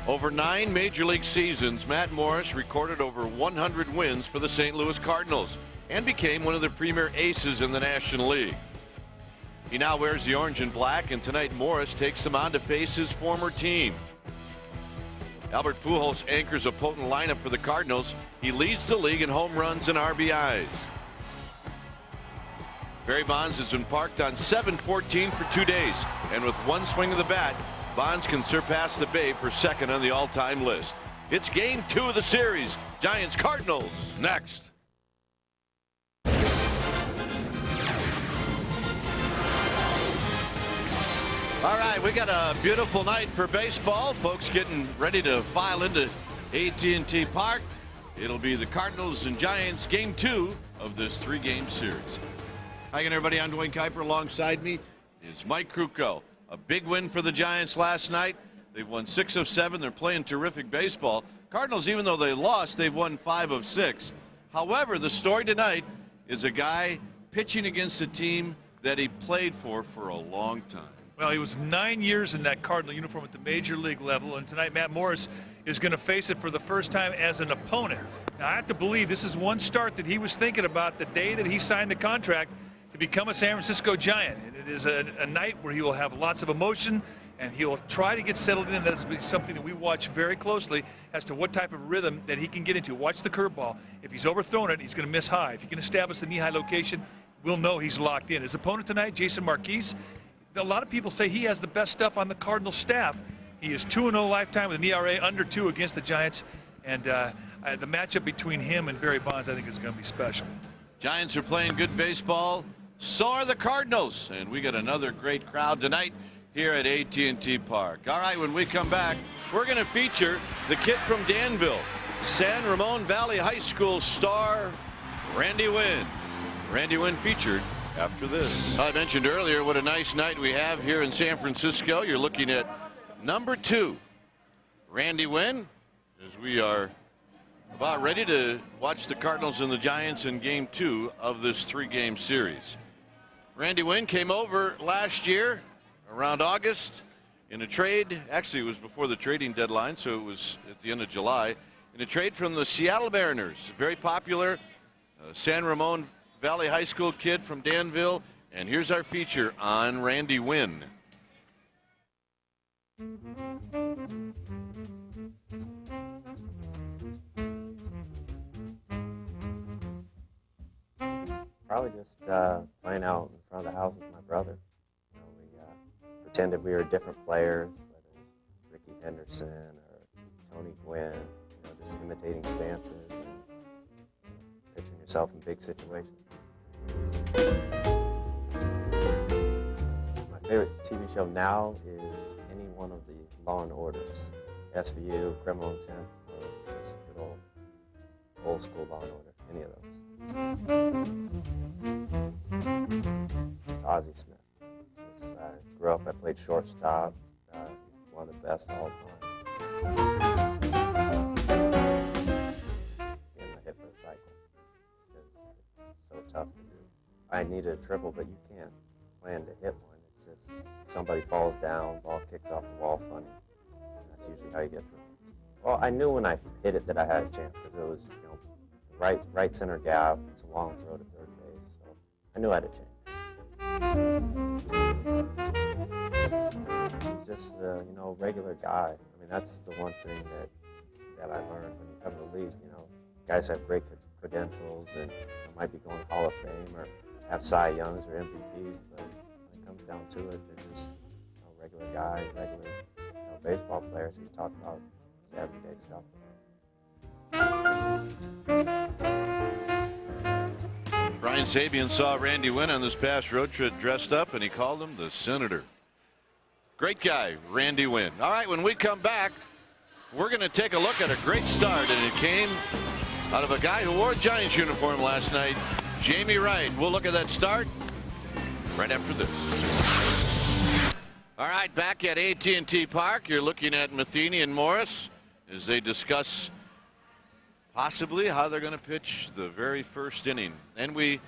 Over 9 Major League seasons, Matt Morris recorded over 100 wins for the St. Louis Cardinals and became one of the premier aces in the National League. He now wears the orange and black, and tonight Morris takes him on to face his former team. Albert Pujols anchors a potent lineup for the Cardinals. He leads the league in home runs and RBIs. Barry Bonds has been parked on 7-14 for 2 days, and with one swing of the bat, Bonds can surpass the Babe for second on the all-time list. It's game 2 of the series. Giants Cardinals next. All right, we got a beautiful night for baseball. Folks getting ready to file into AT&T Park. It'll be the Cardinals and Giants game 2 of this 3-game series. Hi again, everybody. I'm Dwayne Kuiper. Alongside me is Mike Krukow. A big win for the Giants last night. They've won 6 of 7. They're playing terrific baseball. Cardinals, even though they lost, they've won 5 of 6. However, the story tonight is a guy pitching against a team that he played for a long time. Well, he was 9 years in that Cardinal uniform at the major league level, and tonight Matt Morris is going to face it for the first time as an opponent. Now, I have to believe this is one start that he was thinking about the day that he signed the contract to become a San Francisco Giant. And it is a night where he will have lots of emotion, and he'll try to get settled in. That's something that we watch very closely as to what type of rhythm that he can get into. Watch the curveball. If he's overthrown it, he's going to miss high. If he can establish the knee-high location, we'll know he's locked in. His opponent tonight, Jason Marquise, a lot of people say he has the best stuff on the Cardinals staff. He is 2-0 lifetime with an ERA under 2 against the Giants, and the matchup between him and Barry Bonds, I think, is going to be special. Giants are playing good baseball. So are the Cardinals, and we got another great crowd tonight here at AT&T Park. All right, when we come back, we're going to feature the kid from Danville, San Ramon Valley High School star Randy Winn. Randy Winn featured after this. I mentioned earlier what a nice night we have here in San Francisco. You're looking at number 2, Randy Winn, as we are about ready to watch the Cardinals and the Giants in game 2 of this 3-game series. Randy Winn came over last year around August in a trade. Actually, it was before the trading deadline, so it was at the end of July, in a trade from the Seattle Mariners. Very popular San Ramon Valley High School kid from Danville. And here's our feature on Randy Winn. Probably just playing out in front of the house with my brother. You know, we pretended we were different players, whether it was Ricky Henderson or Tony Gwynn, you know, just imitating stances and pitching yourself in big situations. My favorite TV show now is any one of the Law and Orders, SVU, Criminal Intent, or just good old school Law and Order, any of those. Ozzie Smith. I grew up, I played shortstop, one of the best all time. Getting a hit for the cycle, because it's so tough to do. I needed a triple, but you can't plan to hit one. It's just somebody falls down, ball kicks off the wall funny. That's usually how you get through. Well, I knew when I hit it that I had a chance, because it was, you know, right center gap. It's a long throw to third base, so I knew I had a chance. He's just a, you know, regular guy. I mean, that's the one thing that I learned when you come to the league. You know, guys have great credentials and might be going Hall of Fame or have Cy Youngs or MVPs, but when it comes down to it, they're just, you know, regular guys, regular, you know, baseball players who talk about everyday stuff. Brian Sabian saw Randy Winn on this past road trip dressed up, and he called him the Senator. Great guy, Randy Winn. All right, when we come back, we're going to take a look at a great start, and it came out of a guy who wore a Giants uniform last night, Jamie Wright. We'll look at that start right after this. All right, back at AT&T Park, you're looking at Matheny and Morris as they discuss possibly how they're going to pitch the very first inning. And we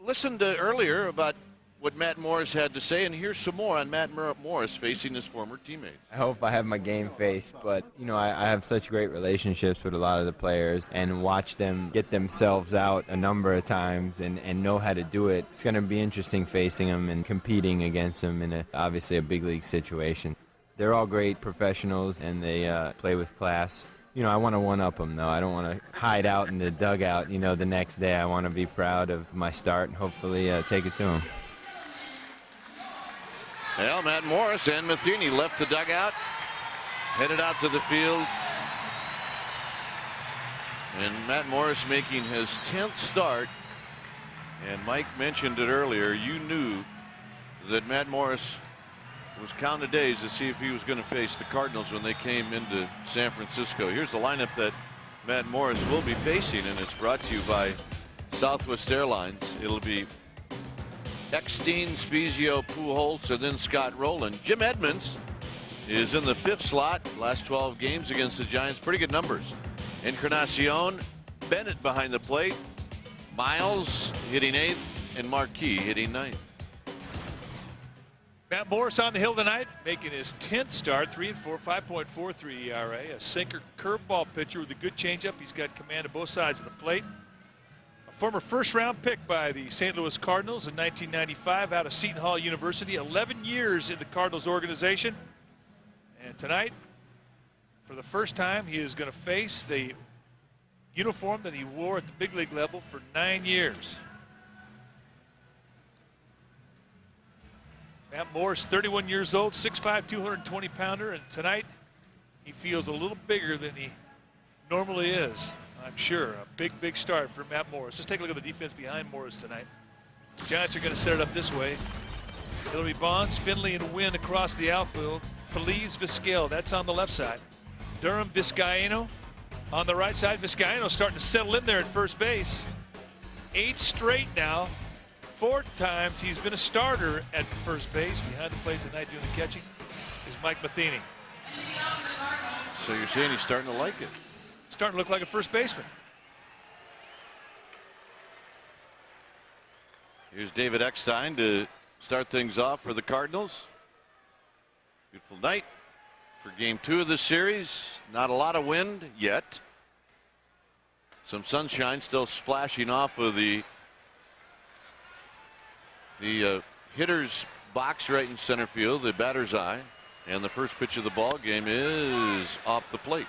listened earlier about what Matt Morris had to say, and here's some more on Matt Morris facing his former teammates. I hope I have my game face, but, I have such great relationships with a lot of the players, and watch them get themselves out a number of times and know how to do it. It's going to be interesting facing them and competing against them in obviously a big league situation. They're all great professionals, and they play with class. I want to one-up them, though. I don't want to hide out in the dugout, the next day. I want to be proud of my start and hopefully take it to them. Well, Matt Morris and Matheny left the dugout, headed out to the field. And Matt Morris making his 10th start. And Mike mentioned it earlier. You knew that Matt Morris was counting days to see if he was going to face the Cardinals when they came into San Francisco. Here's the lineup that Matt Morris will be facing, and it's brought to you by Southwest Airlines. It'll be Eckstein, Spezio, Pujols, and then Scott Rowland. Jim Edmonds is in the 5th slot. Last 12 games against the Giants, pretty good numbers. Encarnacion, Bennett behind the plate, Miles hitting 8th, and Marquis hitting 9th. Matt Morris on the hill tonight, making his 10th start, 3-4, 5.43 ERA. A sinker curveball pitcher with a good changeup. He's got command of both sides of the plate. A former first-round pick by the St. Louis Cardinals in 1995 out of Seton Hall University. 11 years in the Cardinals organization. And tonight, for the first time, he is going to face the uniform that he wore at the big league level for 9 years. Matt Morris, 31 years old, 6'5", 220-pounder, and tonight he feels a little bigger than he normally is, I'm sure. A big, big start for Matt Morris. Just take a look at the defense behind Morris tonight. The Giants are going to set it up this way. It'll be Bonds, Finley, and Wynn across the outfield. Feliz, Vizquel, that's on the left side. Durham, Vizcaino on the right side. Vizcaino starting to settle in there at first base. 8 straight now. 4 times he's been a starter at first base. Behind the plate tonight doing the catching is Mike Matheny. So you're saying he's starting to like it? Starting to look like a first baseman. Here's David Eckstein to start things off for the Cardinals. Beautiful night for game 2 of this series. Not a lot of wind yet. Some sunshine still splashing off of the hitter's box right in center field, the batter's eye, and the first pitch of the ball game is off the plate.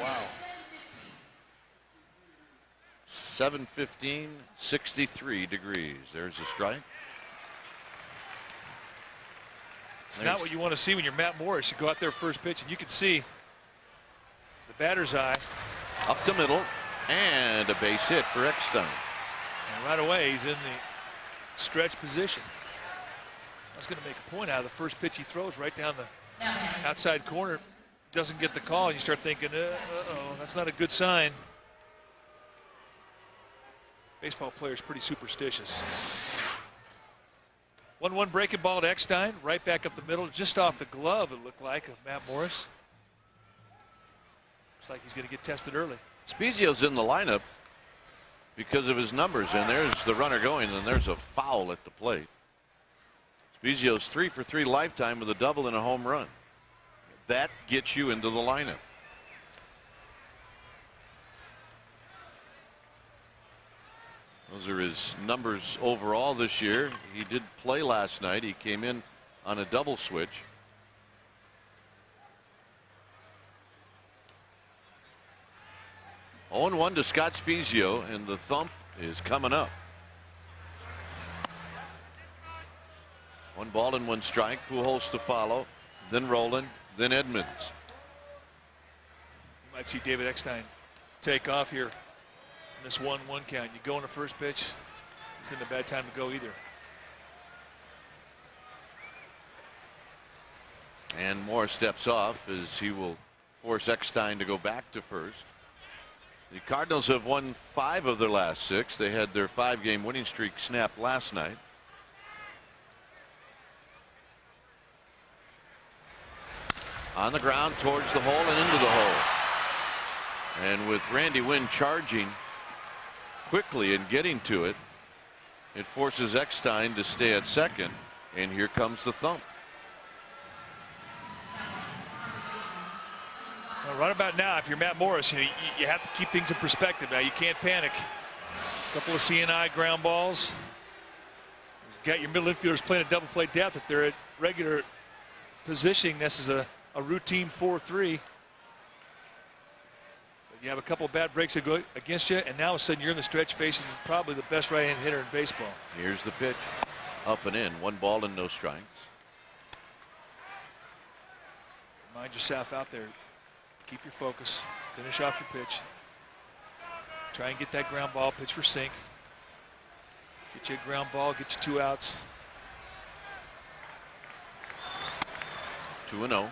Wow. 7:15, 63 degrees. There's a strike. It's not what you want to see when you're Matt Morris. You go out there first pitch and you can see the batter's eye. Up the middle, and a base hit for Eckstein. And right away, he's in the stretch position. I was going to make a point out of the first pitch he throws right down the outside corner. Doesn't get the call. And you start thinking, uh-oh, that's not a good sign. Baseball players pretty superstitious. 1-1 breaking ball to Eckstein. Right back up the middle. Just off the glove, it looked like, of Matt Morris. Looks like he's going to get tested early. Spezio's in the lineup because of his numbers, and there's the runner going, and there's a foul at the plate. Spezio's 3 for 3 lifetime with a double and a home run. That gets you into the lineup. Those are his numbers overall this year. He did play last night. He came in on a double switch. Oh, 0-1 to Scott Spezio, and the thump is coming up. 1 ball and 1 strike. Pujols to follow, then Rowland, then Edmonds. You might see David Eckstein take off here in this 1-1 count. You go on the first pitch, isn't a bad time to go either. And Moore steps off as he will force Eckstein to go back to first. The Cardinals have won 5 of their last 6. They had their 5-game winning streak snapped last night. On the ground towards the hole and into the hole. And with Randy Wynn charging quickly and getting to it, It forces Eckstein to stay at second, and here comes the thump. Well, right about now, if you're Matt Morris, you have to keep things in perspective. Now, you can't panic. A couple of CNI ground balls. You've got your middle infielders playing a double play depth. If they're at regular positioning, this is a routine 4-3. But you have a couple of bad breaks that go against you, and now all of a sudden you're in the stretch facing probably the best right-hand hitter in baseball. Here's the pitch. Up and in. 1 ball and no strikes. Mind yourself out there. Keep your focus. Finish off your pitch. Try and get that ground ball. Pitch for sink. Get you a ground ball. Get you 2 outs. 2-0.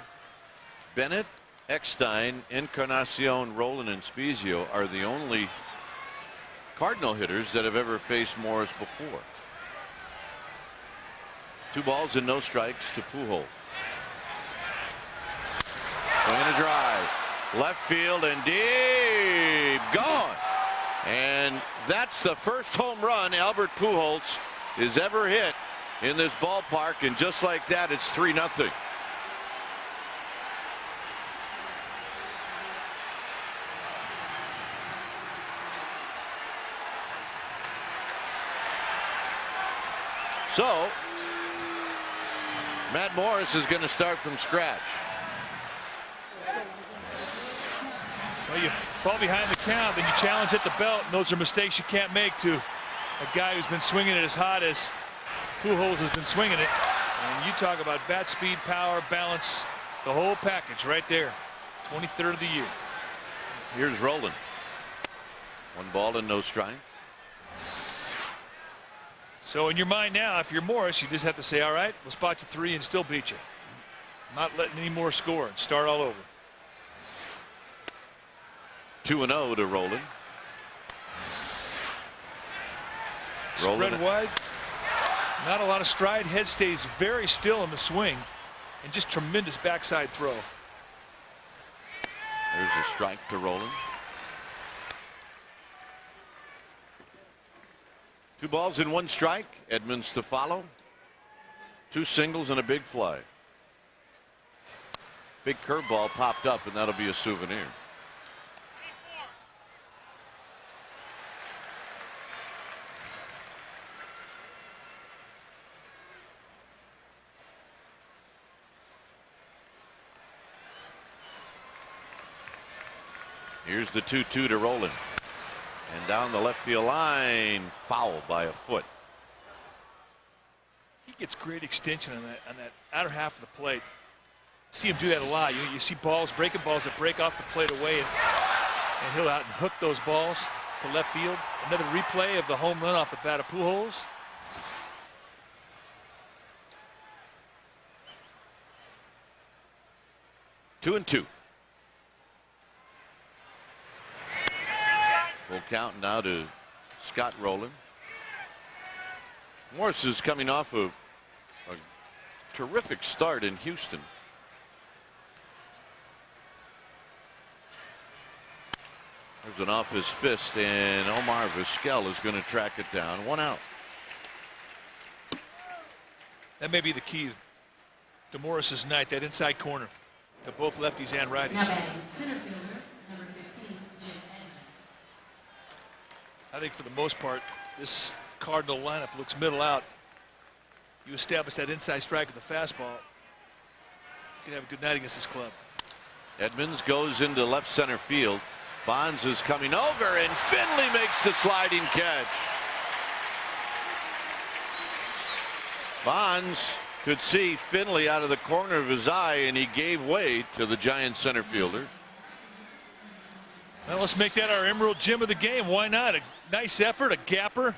Bennett, Eckstein, Encarnacion, Roland, and Spezio are the only Cardinal hitters that have ever faced Morris before. 2 balls and no strikes to Pujols. Swing and a drive. Left field and deep. Gone. And that's the first home run Albert Pujols has ever hit in this ballpark. And just like that, it's 3-0. So, Matt Morris is going to start from scratch. Well, you fall behind the count, then you challenge at the belt, and those are mistakes you can't make to a guy who's been swinging it as hot as Pujols has been swinging it. And you talk about bat speed, power, balance, the whole package right there. 23rd of the year. Here's Roland. 1 ball and no strikes. So in your mind now, if you're Morris, you just have to say, all right, we'll spot you 3 and still beat you. Not letting any more score and start all over. 2-0 to Roland. Spread wide. Not a lot of stride. Head stays very still in the swing. And just tremendous backside throw. There's a strike to Roland. 2 balls and 1 strike. Edmonds to follow. 2 singles and a big fly. Big curveball popped up, and that'll be a souvenir. Here's the 2-2 to Roland. And down the left field line, foul by a foot. He gets great extension on that outer half of the plate. See him do that a lot. You see balls, breaking balls that break off the plate away, and he'll out and hook those balls to left field. Another replay of the home run off the bat of Pujols. Two and two. Full count now to Scott Rowland. Morris is coming off a terrific start in Houston. There's an off his fist, and Omar Vizquel is going to track it down. 1 out. That may be the key to Morris's night, that inside corner to both lefties and righties. Now batting, center fielder, number 15, Jim Edmonds. I think for the most part, this Cardinal lineup looks middle out. You establish that inside strike with the fastball, you can have a good night against this club. Edmonds goes into left center field. Bonds is coming over, and Finley makes the sliding catch. Bonds could see Finley out of the corner of his eye, and he gave way to the Giants center fielder. Well, let's make that our Emerald Gem of the game. Why not? A nice effort, a gapper.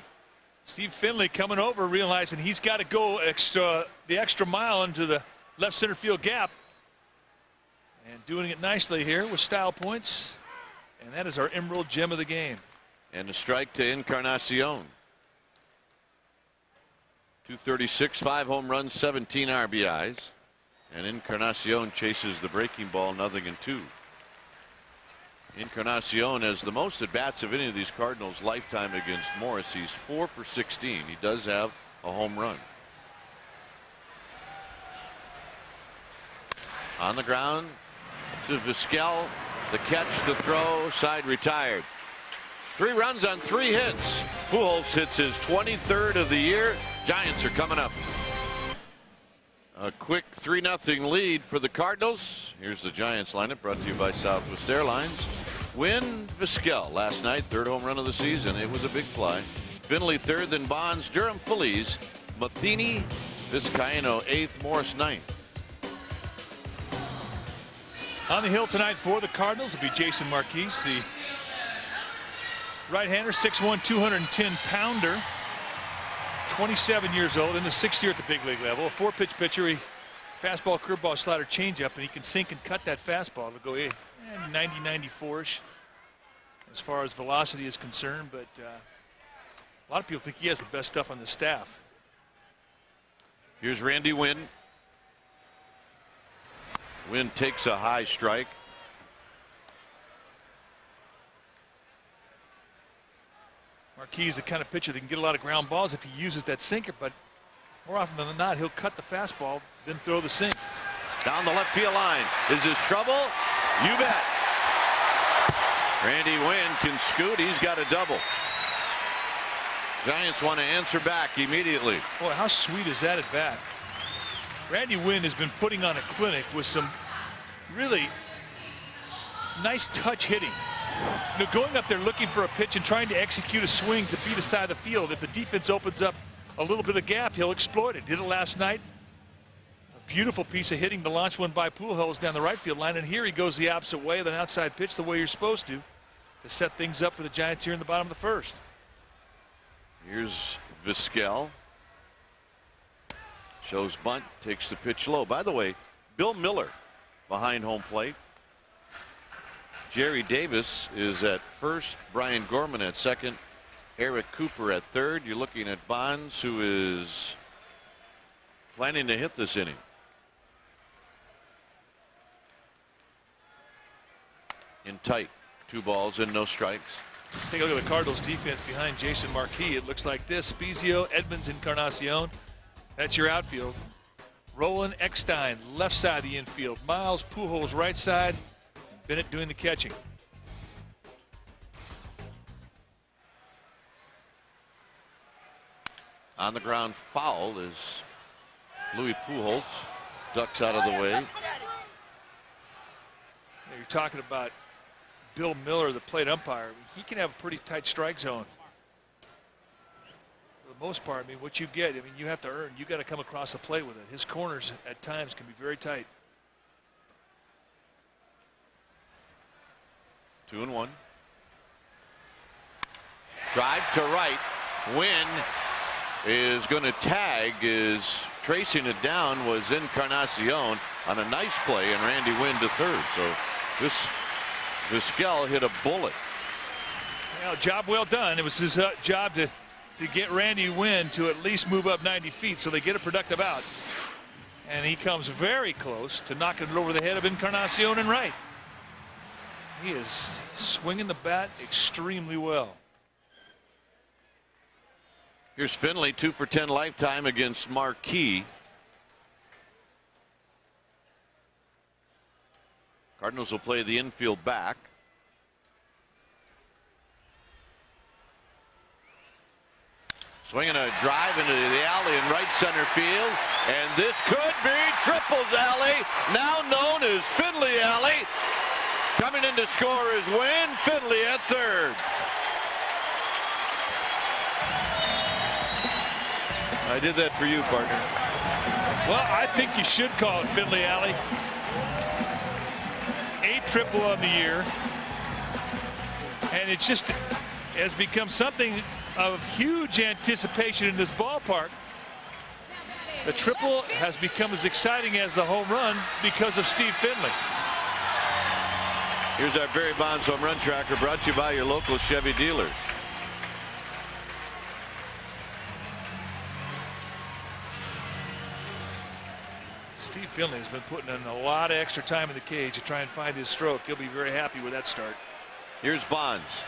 Steve Finley coming over, realizing he's got to go the extra mile into the left center field gap. And doing it nicely here with style points. And that is our Emerald Gem of the game. And a strike to Encarnacion. 236, 5 home runs, 17 RBIs. And Encarnacion chases the breaking ball, 0-2. Encarnacion has the most at bats of any of these Cardinals lifetime against Morris. He's 4 for 16. He does have a home run. On the ground to Vizquel. The catch, the throw, side retired. 3 runs on 3 hits. Pujols hits his 23rd of the year. Giants are coming up. A quick 3-0 lead for the Cardinals. Here's the Giants lineup brought to you by Southwest Airlines. Win Vizquel last night, 3rd home run of the season. It was a big fly. Finley 3rd, then Bonds, Durham Feliz, Matheny, Vizcaino 8th, Morris 9th. On the hill tonight for the Cardinals will be Jason Marquise, the right-hander, 6'1", 210-pounder, 27 years old, in the 6th year at the big league level. A 4-pitch pitcher, fastball, curveball, slider, changeup, and he can sink and cut that fastball to go 90, 94-ish as far as velocity is concerned. But a lot of people think he has the best stuff on the staff. Here's Randy Wynn. Wynn takes a high strike. Marquis is the kind of pitcher that can get a lot of ground balls if he uses that sinker, but more often than not, he'll cut the fastball, then throw the sink. Down the left field line. Is this trouble? You bet. Randy Wynn can scoot. He's got a double. Giants want to answer back immediately. Boy, how sweet is that at bat? Randy Wynn has been putting on a clinic with some really nice touch hitting. You know, going up there looking for a pitch and trying to execute a swing to beat a side of the field. If the defense opens up a little bit of gap, he'll exploit it. Did it last night. A beautiful piece of hitting. The launch one by Pujols down the right field line, and here he goes the opposite way, the outside pitch the way you're supposed to set things up for the Giants here in the bottom of the 1st. Here's Vizquel. Shows bunt, takes the pitch low. By the way, Bill Miller behind home plate. Jerry Davis is at first, Brian Gorman at second, Eric Cooper at third. You're looking at Bonds, who is planning to hit this inning. In tight, 2 balls and no strikes. Let's take a look at the Cardinals defense behind Jason Marquis. It looks like this: Spezio, Edmonds, Encarnacion. That's your outfield. Roland, Eckstein, left side of the infield. Miles, Pujols, right side. Bennett doing the catching. On the ground foul is Louis Pujols. Ducks out of the way. You're talking about Bill Miller, the plate umpire. He can have a pretty tight strike zone. For the most part, I mean, what you get, I mean, you have to earn. You got to come across the plate with it. His corners at times can be very tight. 2-1. Drive to right. Wynn is going to tag. Is tracing it down was Encarnacion on a nice play, and Randy Wynn to third. So this Vizquel hit a bullet. Well, job well done. It was his job to get Randy Wynn to at least move up 90 feet so they get a productive out. And he comes very close to knocking it over the head of Encarnacion and right. He is swinging the bat extremely well. Here's Finley, 2 for 10 lifetime against Marquis. Cardinals will play the infield back. Swinging a drive into the alley in right center field, and this could be Triples Alley, now known as Finley Alley. Coming in to score is Wynn. Finley at third. I did that for you, partner. Well, I think you should call it Finley Alley. 8th triple on the year. And it just has become something of huge anticipation in this ballpark. The triple has become as exciting as the home run because of Steve Finley. Here's our Barry Bonds home run tracker, brought to you by your local Chevy dealer. Steve Finley has been putting in a lot of extra time in the cage to try and find his stroke. He'll be very happy with that start. Here's Bonds.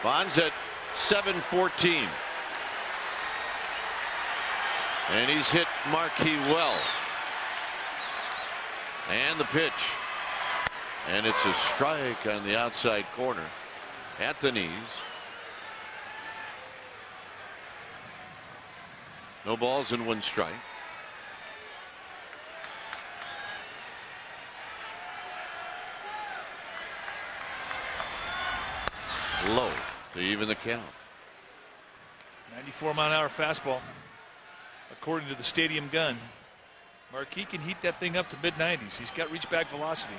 Bonds at 7-14. And he's hit Marquis well. And the pitch. And it's a strike on the outside corner at the knees. No balls and 1 strike. Low to even the count. 94-mile-an-hour fastball. According to the stadium gun, Marquis can heat that thing up to mid-90s. He's got reach back velocity.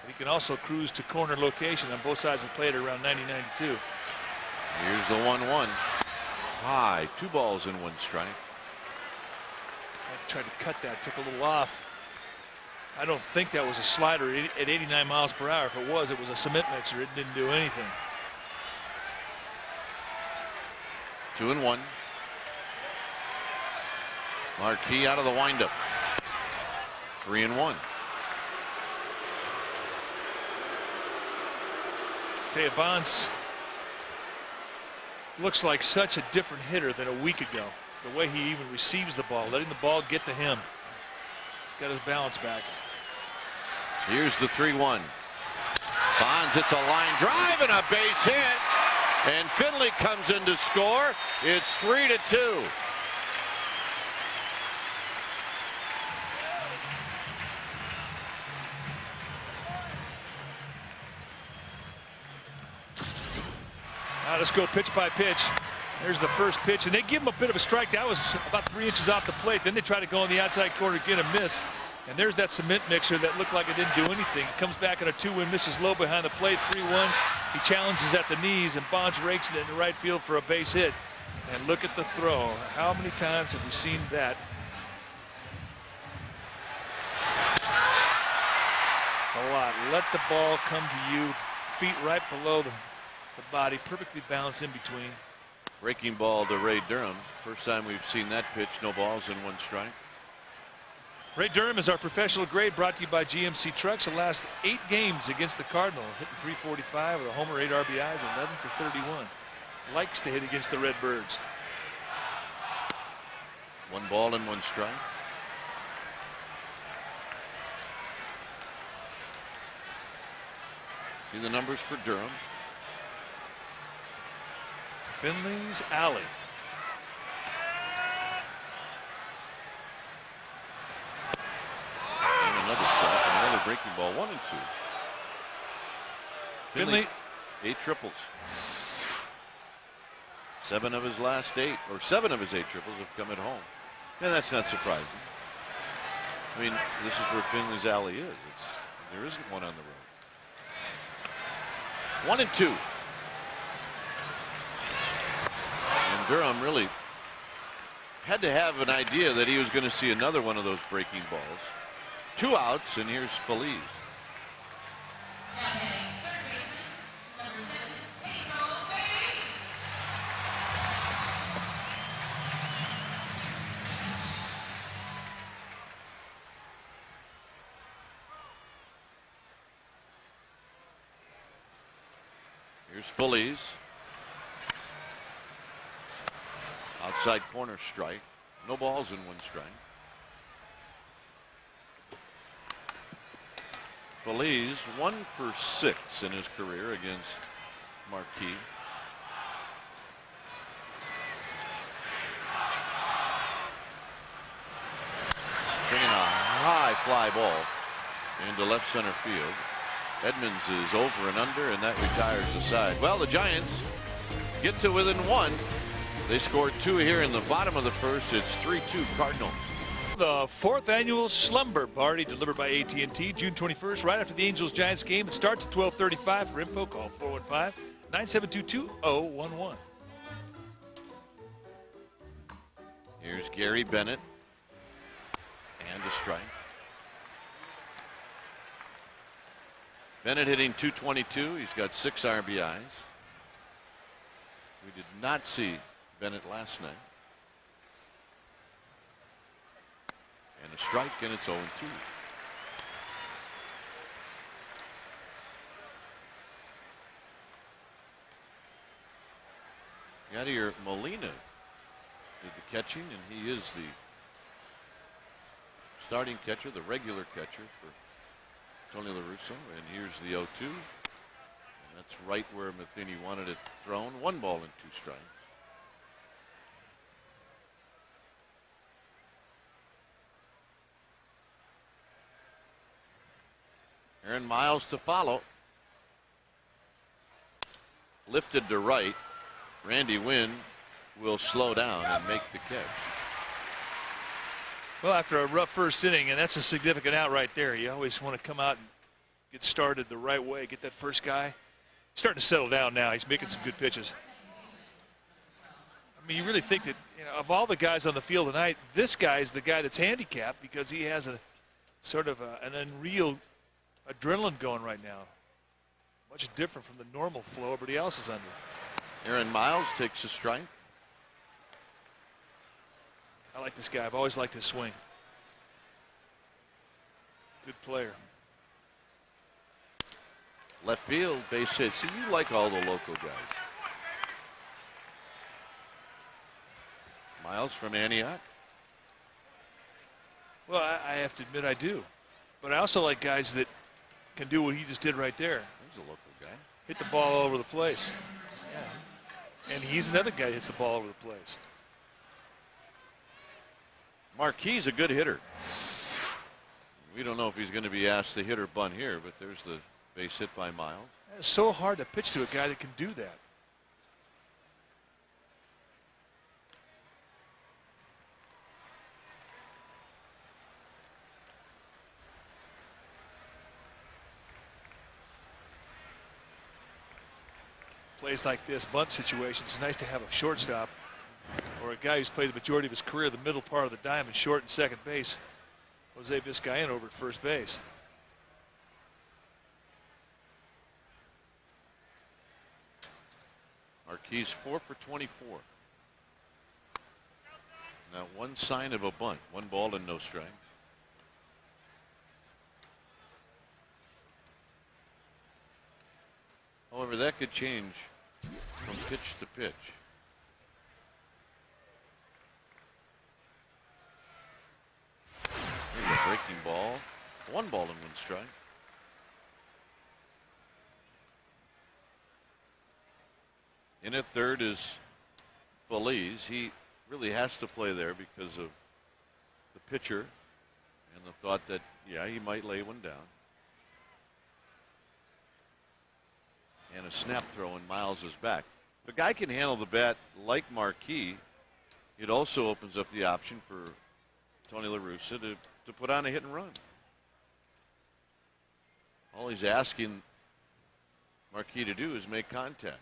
But he can also cruise to corner location on both sides of the plate at around 90-92. Here's the 1-1. High. 2 balls and 1 strike. I tried to cut that, took a little off. I don't think that was a slider at 89 miles per hour. If it was a cement mixer. It didn't do anything. 2-1. Marquis out of the windup. 3-1. Tell you, Bonds looks like such a different hitter than a week ago. The way he even receives the ball, letting the ball get to him. He's got his balance back. Here's the 3-1. Bonds hits a line drive and a base hit. And Finley comes in to score. It's 3-2. Now let's go pitch by pitch. There's the first pitch, and they give him a bit of a strike. That was about 3 inches off the plate. Then they try to go on the outside corner, get a miss. And there's that cement mixer that looked like it didn't do anything. Comes back on a 2-1, misses low behind the plate, 3-1. He challenges at the knees, and Bonds rakes it into right field for a base hit. And look at the throw. How many times have we seen that? A lot. Let the ball come to you. Feet right below the body, perfectly balanced in between. Breaking ball to Ray Durham. First time we've seen that pitch. No balls and 1 strike. Ray Durham is our professional grade, brought to you by GMC Trucks. The last 8 games against the Cardinals, hitting .345 with a homer, 8 RBIs, 11 for 31. Likes to hit against the Redbirds. 1 ball and 1 strike. See the numbers for Durham. Finley's Alley. And another strike, and another breaking ball. 1-2. Finley 8 triples. 7 of his last 8, or 7 of his 8 triples have come at home. And that's not surprising. I mean, this is where Finley's Alley is. There isn't one on the road. 1-2. And Durham really had to have an idea that he was going to see another one of those breaking balls. 2 outs, and here's Feliz. Now hitting third baseman, number 7, Pedro Bates. Here's Feliz. Outside corner strike. No balls and 1 strike. Feliz 1 for 6 in his career against Marquis. Bringing a high fly ball into left center field. Edmonds is over and under, and that retires the side. Well, the Giants get to within 1. They scored 2 here in the bottom of the first. It's 3-2 Cardinals. The 4th annual Slumber Party delivered by AT&T June 21st, right after the Angels Giants game. It starts at 12:35. For info, call 415-972-2011. Here's Gary Bennett. And a strike. Bennett hitting .222. He's got 6 RBIs. We did not see Bennett last night. And a strike, and it's 0-2. Yadier Molina did the catching, and he is the starting catcher, the regular catcher for Tony La Russa. And here's the 0-2. And that's right where Matheny wanted it thrown. 1 ball and 2 strikes. Aaron Miles to follow. Lifted to right. Randy Wynn will slow down and make the catch. Well, after a rough first inning, and that's a significant out right there. You always want to come out and get started the right way, get that first guy. Starting to settle down now. He's making some good pitches. I mean, you really think that, you know, of all the guys on the field tonight, this guy's the guy that's handicapped because he has a sort of an unreal adrenaline going right now. Much different from the normal flow everybody else is under. Aaron Miles takes a strike. I like this guy. I've always liked his swing. Good player. Left field, base hit. See, you like all the local guys. Miles from Antioch. Well, I have to admit I do. But I also like guys that can do what he just did right there. There's a local guy. Hit the ball all over the place. Yeah. And he's another guy that hits the ball all over the place. Marquis a good hitter. We don't know if he's going to be asked to hit or bunt here, but there's the base hit by Miles. It's so hard to pitch to a guy that can do that. Plays like this, bunt situations, it's nice to have a shortstop or a guy who's played the majority of his career the middle part of the diamond, short and second base. Jose Vizcaino over at first base. Marquis 4 for 24. Now 1 sign of a bunt. 1 ball and no strikes. However, that could change from pitch to pitch. There's a breaking ball. 1 ball and 1 strike. In at third is Feliz. He really has to play there because of the pitcher and the thought that, yeah, he might lay one down. And a snap throw, and Miles is back. If a guy can handle the bat like Marquis, it also opens up the option for Tony La Russa to put on a hit and run. All he's asking Marquis to do is make contact.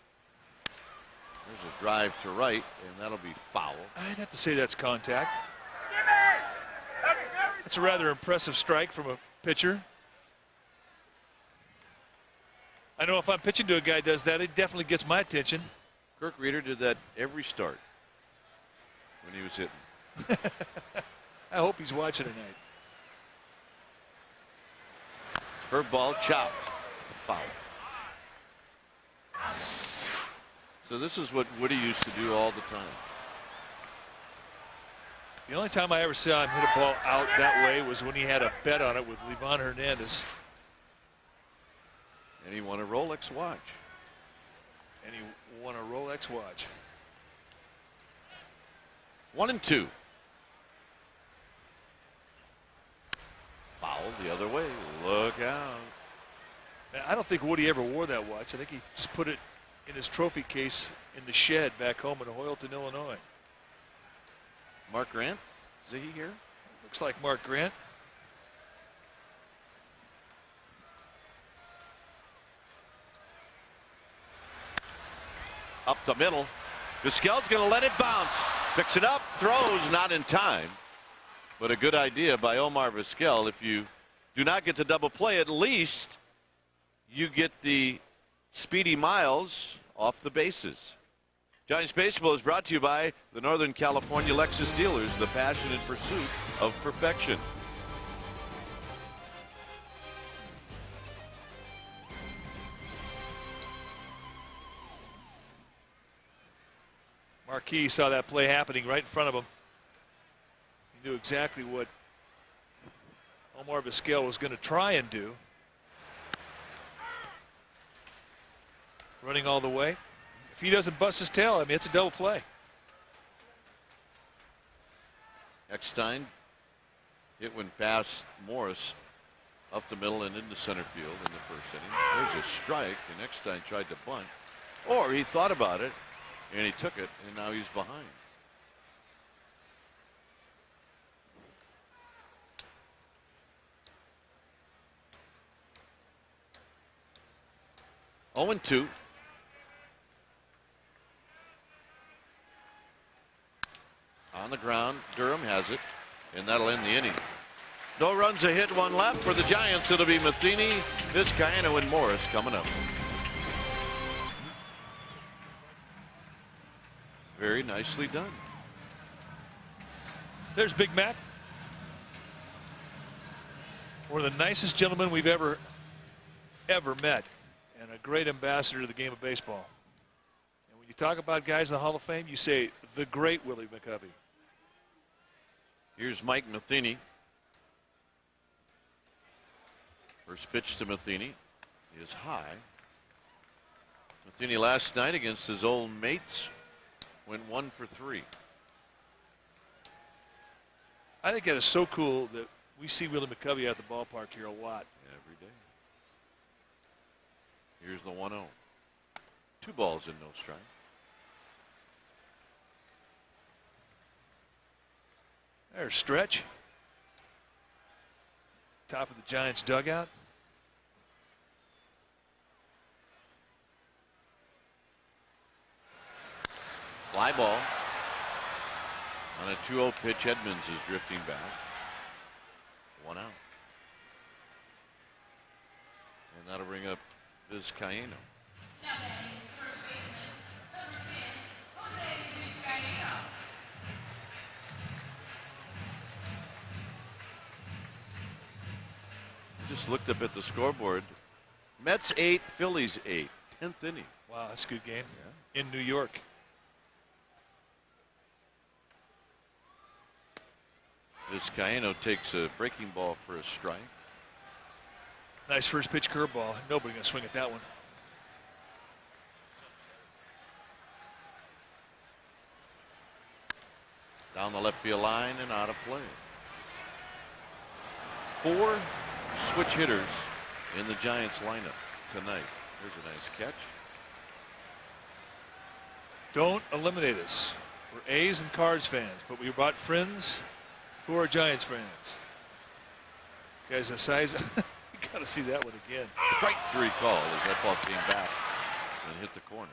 There's a drive to right, and that'll be foul. I'd have to say that's contact. That's a rather impressive strike from a pitcher. I know if I'm pitching to a guy who does that, it definitely gets my attention. Kirk Reeder did that every start when he was hitting. I hope he's watching tonight. Curveball chopped. Foul. So this is what Woody used to do all the time. The only time I ever saw him hit a ball out that way was when he had a bet on it with Livan Hernandez. And he won a Rolex watch. And he won a Rolex watch. 1-2. Foul the other way. Look out. Man, I don't think Woody ever wore that watch. I think he just put it in his trophy case in the shed back home in Hoyleton, Illinois. Mark Grant, is he here? Looks like Mark Grant. Up the middle. Vizquel's going to let it bounce. Picks it up, throws, not in time. But a good idea by Omar Vizquel. If you do not get the double play, at least you get the speedy Miles off the bases. Giants Baseball is brought to you by the Northern California Lexus dealers, the passionate pursuit of perfection. Marquis saw that play happening right in front of him. He knew exactly what Omar Vizquel was going to try and do. Running all the way. If he doesn't bust his tail, I mean, it's a double play. Eckstein hit one past Morris up the middle and into center field in the first inning. There's a strike, and Eckstein tried to bunt. Or he thought about it, and he took it, and now he's behind. Oh, and 2. On the ground, Durham has it, and that'll end the inning. No runs, a hit, 1 left for the Giants. It'll be Matheny, Vizcaino, and Morris coming up. Very nicely done. There's Big Mac. One of the nicest gentlemen we've ever met, and a great ambassador to the game of baseball. And when you talk about guys in the Hall of Fame, you say the great Willie McCovey. Here's Mike Matheny. First pitch to Matheny is high. Matheny last night against his old mates went 1 for 3. I think that is so cool that we see Willie McCovey at the ballpark here a lot. Every day. Here's the 1-0. 2 balls and no strike. There's Stretch. Top of the Giants dugout. Fly ball. On a 2-0 pitch, Edmonds is drifting back. 1 out. And that'll bring up Vizcaino. Now batting, first baseman, number 10, Jose Vizcaino. Just looked up at the scoreboard. Mets 8, Phillies 8. 10th inning. Wow, that's a good game. Yeah. In New York. Vizcaino takes a breaking ball for a strike. Nice first pitch curveball. Nobody gonna swing at that one. Down the left field line and out of play. 4 switch hitters in the Giants lineup tonight. Here's a nice catch. Don't eliminate us. We're A's and Cards fans, but we brought friends who are Giants fans. Guys, the size. You got to see that one again. Strike 3 call as that ball came back and hit the corner.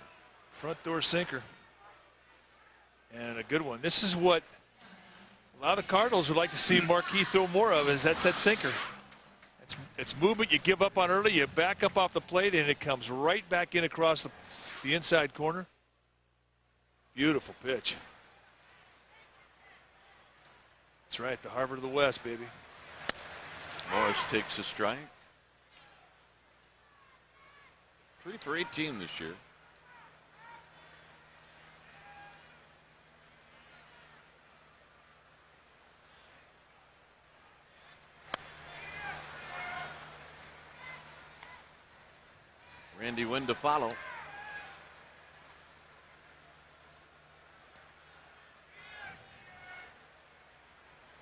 Front door sinker. And a good one. This is what a lot of Cardinals would like to see Marquis throw more of, is that's that sinker. It's movement you give up on early, you back up off the plate, and it comes right back in across the inside corner. Beautiful pitch. That's right, the Harvard of the West, baby. Morris takes a strike. 3 for 18 this year. Randy Wynn to follow.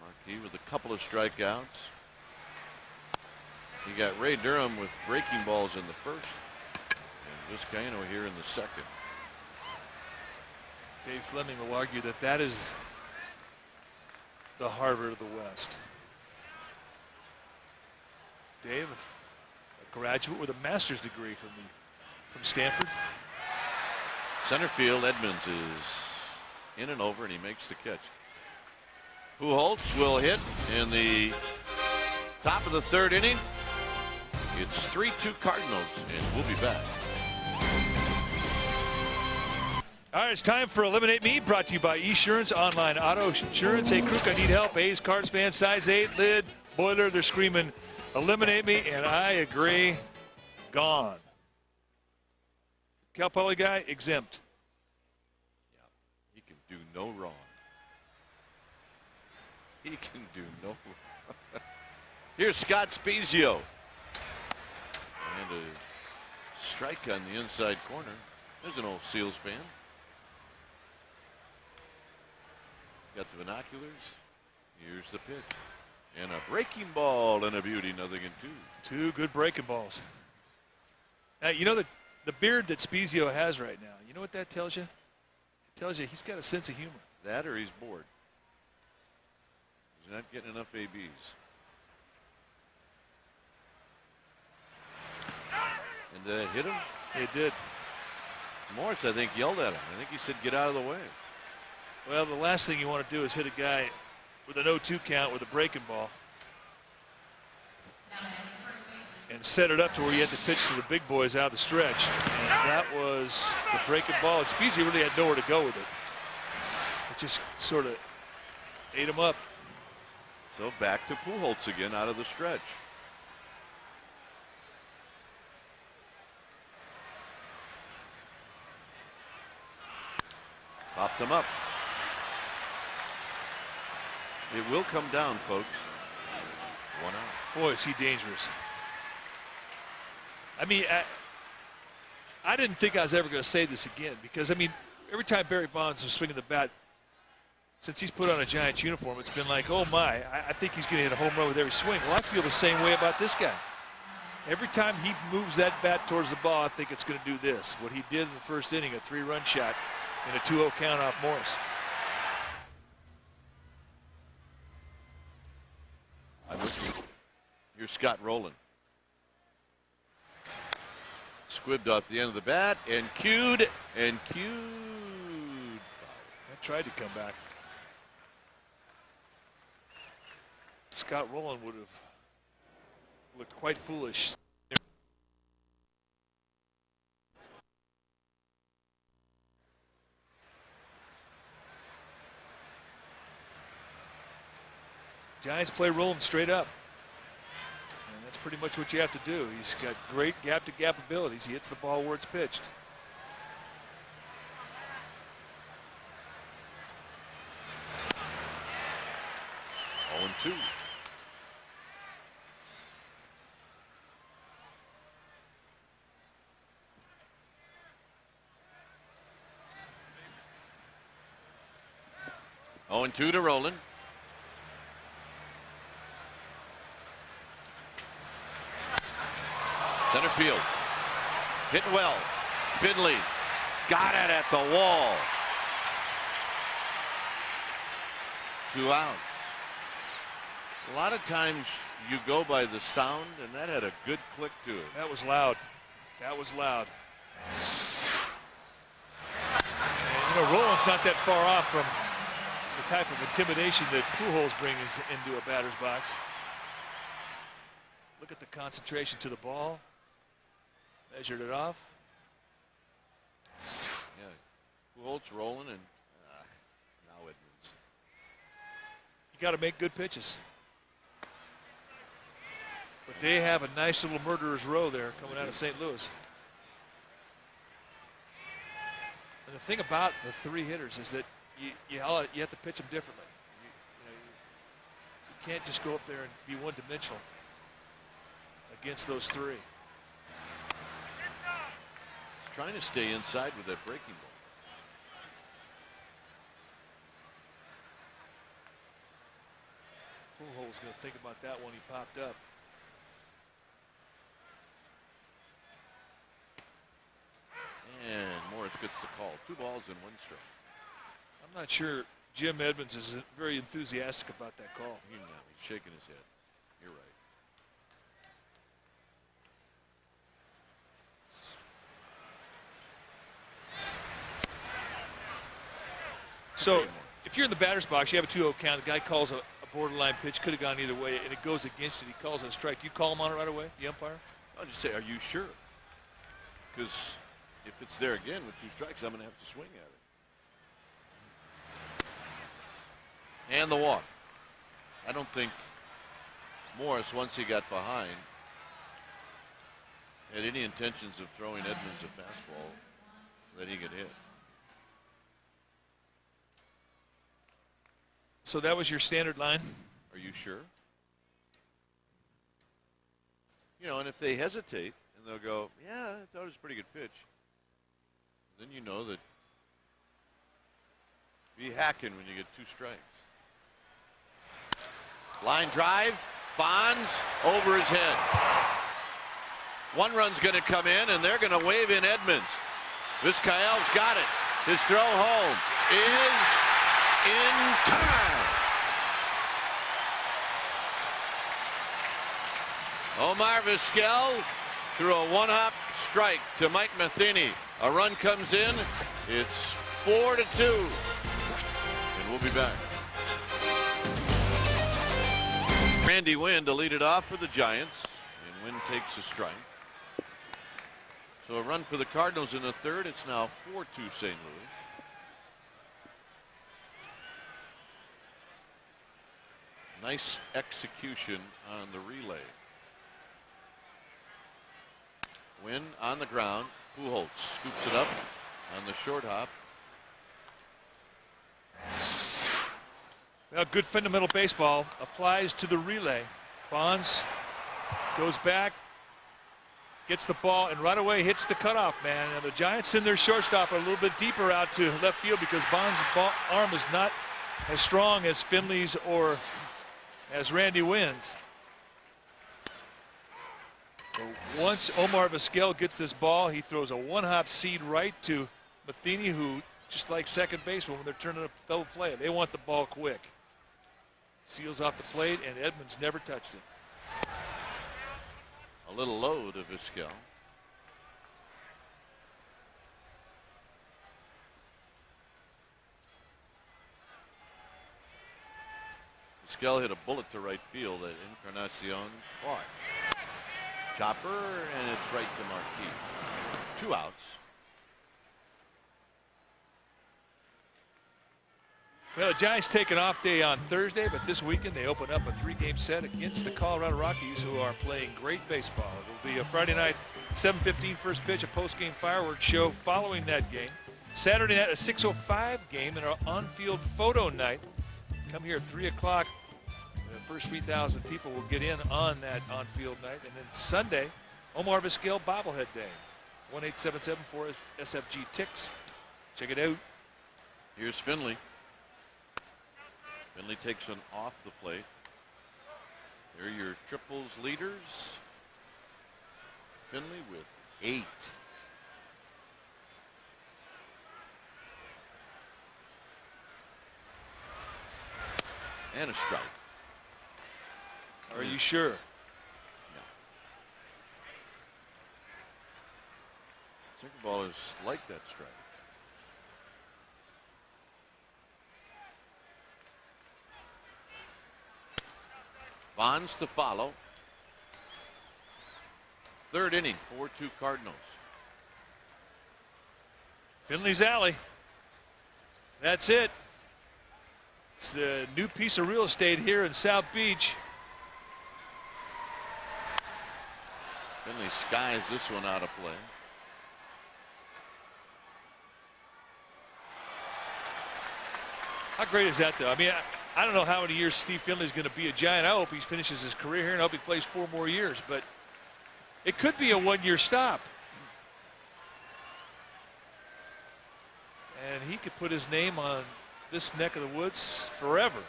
Marquis with a couple of strikeouts. You got Ray Durham with breaking balls in the first, and Vizcaino here in the second. Dave Fleming will argue that that is the Harvard of the West. Dave, a graduate with a master's degree from Stanford. Center field, Edmonds is in and over, and he makes the catch. Pujols will hit in the top of the 3rd inning. It's 3-2 Cardinals, and we'll be back. All right, it's time for Eliminate Me, brought to you by Esurance, online auto insurance. Hey, Crook, I need help. A's, Cards fans, size 8, lid, boiler, they're screaming, eliminate me, and I agree. Gone. Cal Poly guy, exempt. Yeah, he can do no wrong. He can do no wrong. Here's Scott Spezio. And a strike on the inside corner. There's an old Seals fan. Got the binoculars. Here's the pitch. And a breaking ball and a beauty, nothing in two. Two good breaking balls. Now, you know the beard that Spezio has right now, you know what that tells you? It tells you he's got a sense of humor. That or he's bored. He's not getting enough ABs. And did it hit him? It did. Morris, I think, yelled at him. I think he said, get out of the way. Well, the last thing you want to do is hit a guy with an 0-2 count with a breaking ball and set it up to where you had to pitch to the big boys out of the stretch. And that was the breaking ball. And Spezia really had nowhere to go with it. It just sort of ate him up. So back to Pujols again out of the stretch. Popped him up. It will come down, folks. 1 out. Boy, is he dangerous. I mean, I didn't think I was ever going to say this again because, I mean, every time Barry Bonds was swinging the bat, since he's put on a Giants uniform, it's been like, oh my, I think he's going to hit a home run with every swing. Well, I feel the same way about this guy. Every time he moves that bat towards the ball, I think it's going to do this. What he did in the first inning, a 3-run shot and a 2-0 count off Morris. I'm with you. Here's Scott Rowland. Squibbed off the end of the bat and cued and cued. I tried to come back. Scott Rowland would have looked quite foolish. Giants play Rowland straight up. And that's pretty much what you have to do. He's got great gap-to-gap abilities. He hits the ball where it's pitched. Oh, and 2. Oh, and 2 to Rowland. Center field. Hit well. Finley. Got it at the wall. 2 out. A lot of times you go by the sound, and that had a good click to it. That was loud. That was loud. And, you know, Rowland's not that far off from the type of intimidation that Pujols brings into a batter's box. Look at the concentration to the ball. Measured it off. Yeah, Pujols rolling, and now Edmonds. You got to make good pitches. But they have a nice little murderer's row there coming out of St. Louis. And the thing about the 3 hitters is that you have to pitch them differently. You can't just go up there and be one-dimensional against those 3. He's trying to stay inside with that breaking ball. Pujols going to think about that when he popped up. And Morris gets the call. 2 balls and 1 strike. I'm not sure Jim Edmonds is very enthusiastic about that call. He's shaking his head. You're right. So if you're in the batter's box, you have a 2-0 count. The guy calls a borderline pitch, could have gone either way, and it goes against it. He calls it a strike. You call him on it right away, the umpire? I'll just say, are you sure? Because if it's there again with 2 strikes, I'm going to have to swing at it. And the walk. I don't think Morris, once he got behind, had any intentions of throwing Edmonds a fastball that he could hit. So that was your standard line? Are you sure? You know, and if they hesitate and they'll go, yeah, I thought it was a pretty good pitch, then you know that be hacking when you get 2 strikes. Line drive, Bonds over his head. 1 run's going to come in, and they're going to wave in Edmonds. Vizcael's got it. His throw home is in time. Omar Vizquel threw a 1-hop strike to Mike Matheny. A run comes in. It's 4-2. And we'll be back. Randy Wynn to lead it off for the Giants. And Wynn takes a strike. So a run for the Cardinals in the 3rd. It's now 4-2 St. Louis. Nice execution on the relay. Wynn on the ground. Pujols scoops it up on the short hop. Well, good fundamental baseball applies to the relay. Bonds goes back, gets the ball, and right away hits the cutoff man. And the Giants send their shortstop a little bit deeper out to left field because Bonds' arm is not as strong as Finley's or as Randy Wynn's. Once Omar Vizquel gets this ball, he throws a 1-hop seed right to Matheny, who, just like second baseman, when they're turning a double play, they want the ball quick. Seals off the plate, and Edmonds never touched it. A little low to Vizquel. Vizquel hit a bullet to right field that Encarnacion caught. Chopper, and it's right to Marquis. 2 outs. Well, the Giants take an off day on Thursday, but this weekend they open up a 3-game set against the Colorado Rockies, who are playing great baseball. It will be a Friday night 7:15 first pitch, a post-game fireworks show following that game. Saturday night a 6:05 game and an on-field photo night. Come here at 3 o'clock. The first 3,000 people will get in on that on-field night. And then Sunday, Omar Vizquel bobblehead day. 1-877-4 SFG ticks. Check it out. Here's Finley. Finley takes one off the plate. There are your triples leaders. Finley with 8. And a strike. Are you sure? Yeah. Second ball is like that strike. Bonds to follow. 3rd inning, 4-2 Cardinals. Finley's alley. That's it. It's the new piece of real estate here in South Beach. Finley skies this one out of play. How great is that, though? I mean, I don't know how many years Steve Finley's going to be a Giant. I hope he finishes his career here, and I hope he plays 4 more years. But it could be a 1-year stop. And he could put his name on this neck of the woods forever.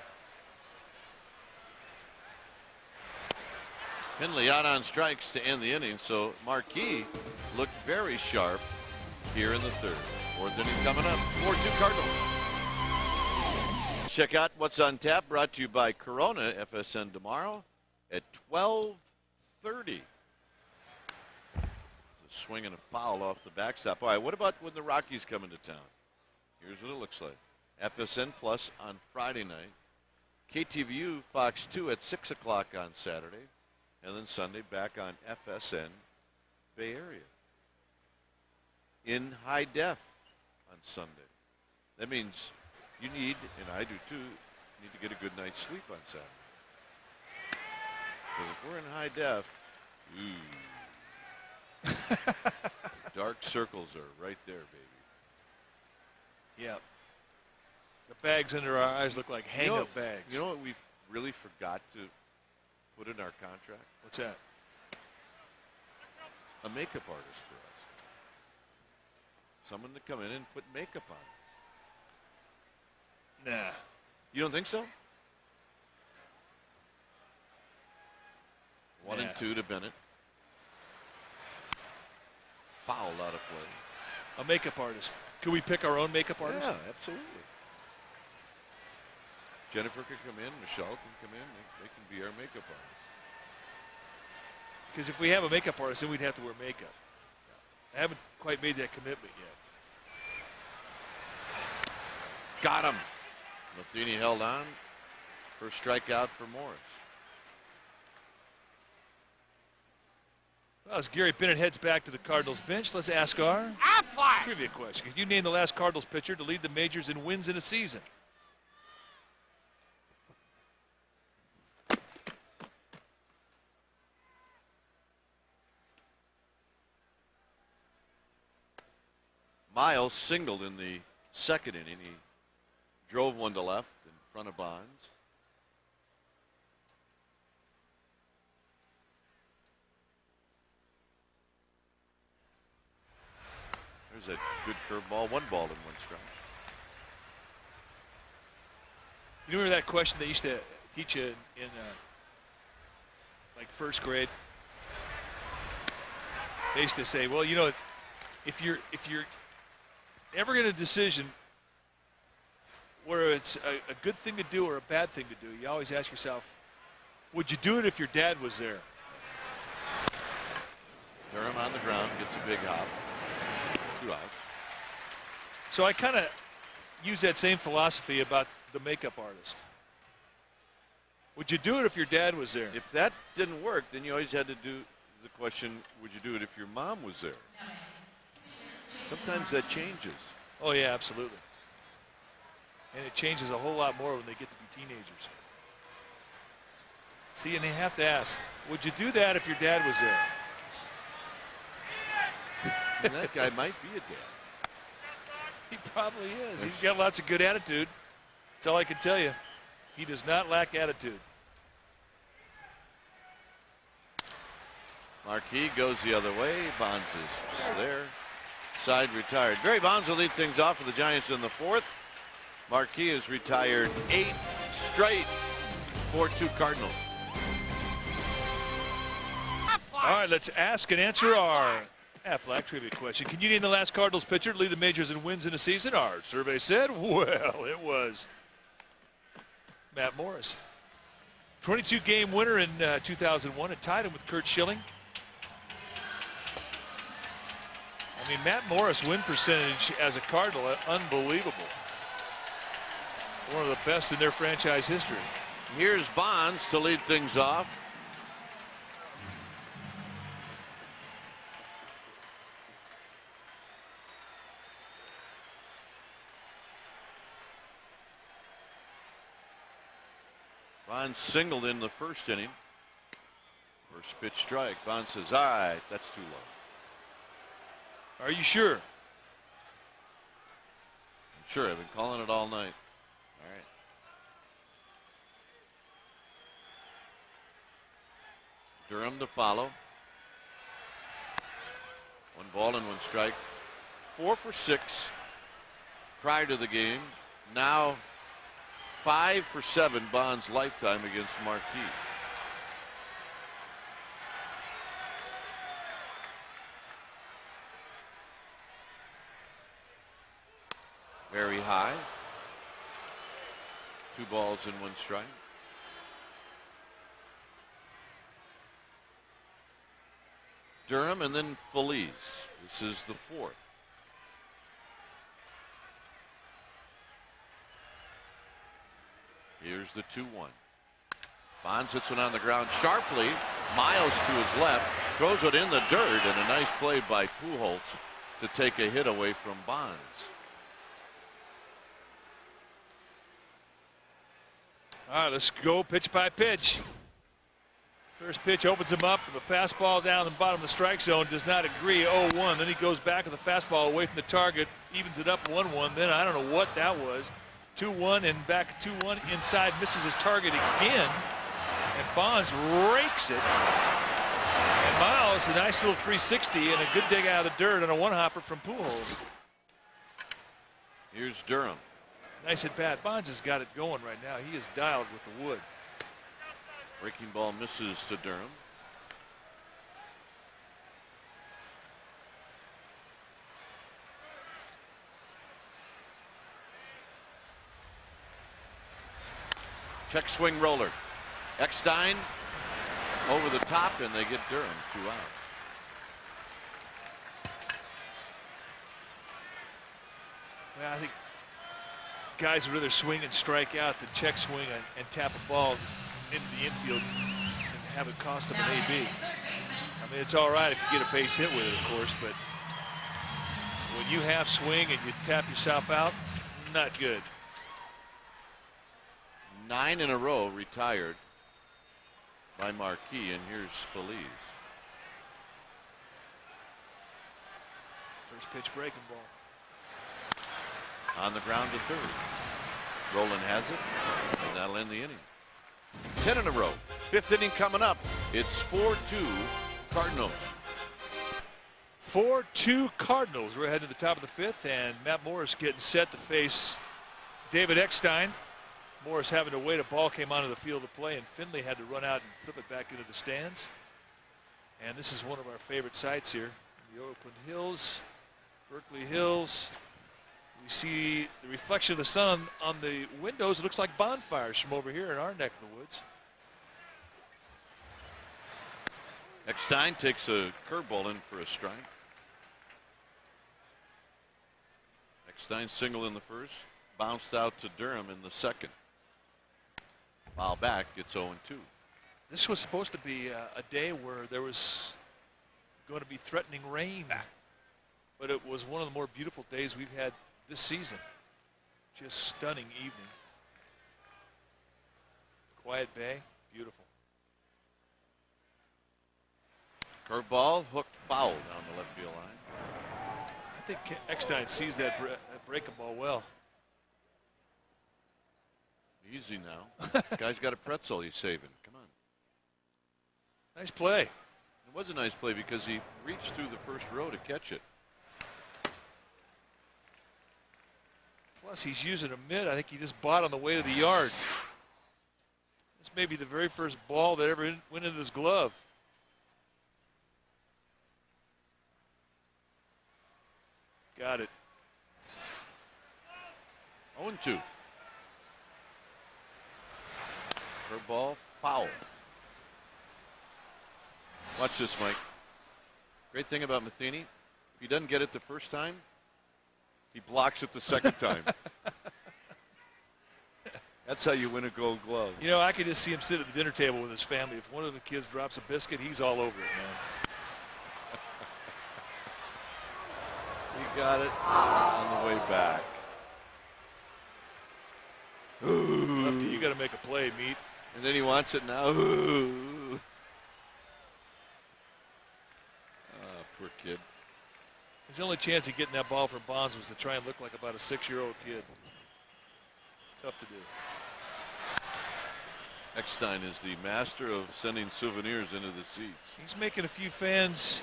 Finley out on strikes to end the inning, so Marquis looked very sharp here in the 3rd. 4th inning coming up. 4-2 Cardinals. Check out what's on tap, brought to you by Corona, FSN tomorrow at 12:30. A swing and a foul off the backstop. All right, what about when the Rockies come into town? Here's what it looks like. FSN Plus on Friday night. KTVU Fox 2 at 6 o'clock on Saturday. And then Sunday back on FSN Bay Area. In high def on Sunday. That means you need, and I do too, need to get a good night's sleep on Saturday. Because if we're in high def, dark circles are right there, baby. Yeah. The bags under our eyes look like hang-up bags. You know what we really forgot to put in our contract? What's that? A makeup artist for us. Someone to come in and put makeup on. Nah. You don't think so? 1 and 2 to Bennett. Foul out of play. A makeup artist. Could we pick our own makeup artist? Yeah, absolutely. Jennifer could come in. Michelle can come in. They can be our makeup artist. Because if we have a makeup artist, then we'd have to wear makeup. I haven't quite made that commitment yet. Got him. Matheny held on. First strikeout for Morris. Well, as Gary Bennett heads back to the Cardinals bench, let's ask our trivia question. Could you name the last Cardinals pitcher to lead the majors in wins in a season? Miles singled in the second inning. He drove one to left in front of Bonds. There's a good curveball. 1 ball and 1 strike. You remember that question they used to teach you in like first grade? They used to say, well, you know, if you're ever in a decision where it's a good thing to do or a bad thing to do, you always ask yourself, would you do it if your dad was there? Durham on the ground gets a big hop. 2 outs. So I kind of use that same philosophy about the makeup artist. Would you do it if your dad was there? If that didn't work, then you always had to do the question, would you do it if your mom was there? Sometimes that changes. Oh, yeah, absolutely. And it changes a whole lot more when they get to be teenagers. See, and they have to ask, would you do that if your dad was there? And that guy might be a dad. He probably is. He's got lots of good attitude. That's all I can tell you. He does not lack attitude. Marquis goes the other way. Bonds is there. Side retired. Barry Bonds will lead things off for the Giants in the 4th. Marquis has retired 8 straight. 4-2 Cardinals. All right, let's ask and answer our Aflac trivia question. Can you name the last Cardinals pitcher to lead the majors in wins in a season? Our survey said, well, it was Matt Morris. 22-game winner in 2001 and tied him with Curt Schilling. I mean, Matt Morris' win percentage as a Cardinal, unbelievable. One of the best in their franchise history. Here's Bonds to lead things off. Bonds singled in the first inning. First pitch strike. Bonds says, all right, that's too low. Are you sure? I'm sure. I've been calling it all night. All right. Durham to follow. 1 ball and 1 strike. 4 for 6 prior to the game. Now 5 for 7 Bonds lifetime against Marquis. Very high. 2 balls and 1 strike. Durham and then Feliz. This is the 4th. Here's the 2-1. Bonds hits one on the ground sharply. Miles to his left. Throws it in the dirt, and a nice play by Pujols to take a hit away from Bonds. All right, let's go pitch by pitch. First pitch opens him up with a fastball down the bottom of the strike zone. Does not agree. 0-1. Then he goes back with a fastball away from the target. Evens it up 1-1. Then I don't know what that was. 2-1 and back 2-1 inside, misses his target again, and Bonds rakes it. And Miles, a nice little 360 and a good dig out of the dirt on a one-hopper from Pujols. Here's Durham. Nice at bat. Bonds has got it going right now. He is dialed with the wood. Breaking ball misses to Durham. Check swing roller. Eckstein over the top, and they get Durham 2 outs. Well, I think guys would rather swing and strike out than check swing and tap a ball into the infield and have it cost them an AB. I mean, it's all right if you get a base hit with it, of course, but when you half swing and you tap yourself out, not good. 9 in a row retired by Marquis, and here's Feliz. First pitch breaking ball. On the ground to third. Roland has it, and that'll end the inning. 10 in a row. 5th inning coming up. It's 4-2 Cardinals. 4-2 Cardinals. We're heading to the top of the 5th, and Matt Morris getting set to face David Eckstein. Morris having to wait. A ball came onto the field of play, and Finley had to run out and flip it back into the stands. And this is one of our favorite sites here, the Oakland Hills, Berkeley Hills. We see the reflection of the sun on the windows. It looks like bonfires from over here in our neck of the woods. Eckstein takes a curveball in for a strike. Eckstein single in the first, bounced out to Durham in the second. Foul back, it's 0-2. This was supposed to be a day where there was going to be threatening rain, but it was one of the more beautiful days we've had this season. Just stunning evening. Quiet Bay, beautiful. Curveball hooked foul down the left field line. I think Eckstein sees that breaking ball well. Easy now. Guy's got a pretzel he's saving. Come on. Nice play. It was a nice play because he reached through the first row to catch it. Plus, he's using a mitt. I think he just bought on the way to the yard. This may be the very first ball that ever went into his glove. Got it. 0-2. Curveball, foul. Watch this, Mike. Great thing about Matheny, if he doesn't get it the first time, he blocks it the second time. That's how you win a gold glove. You know, I could just see him sit at the dinner table with his family. If one of the kids drops a biscuit, he's all over it, man. He got it on the way back. Lefty, you got to make a play, Meat. And then he wants it now. Poor kid. His only chance of getting that ball from Bonds was to try and look like about a 6-year-old kid. Tough to do. Eckstein is the master of sending souvenirs into the seats. He's making a few fans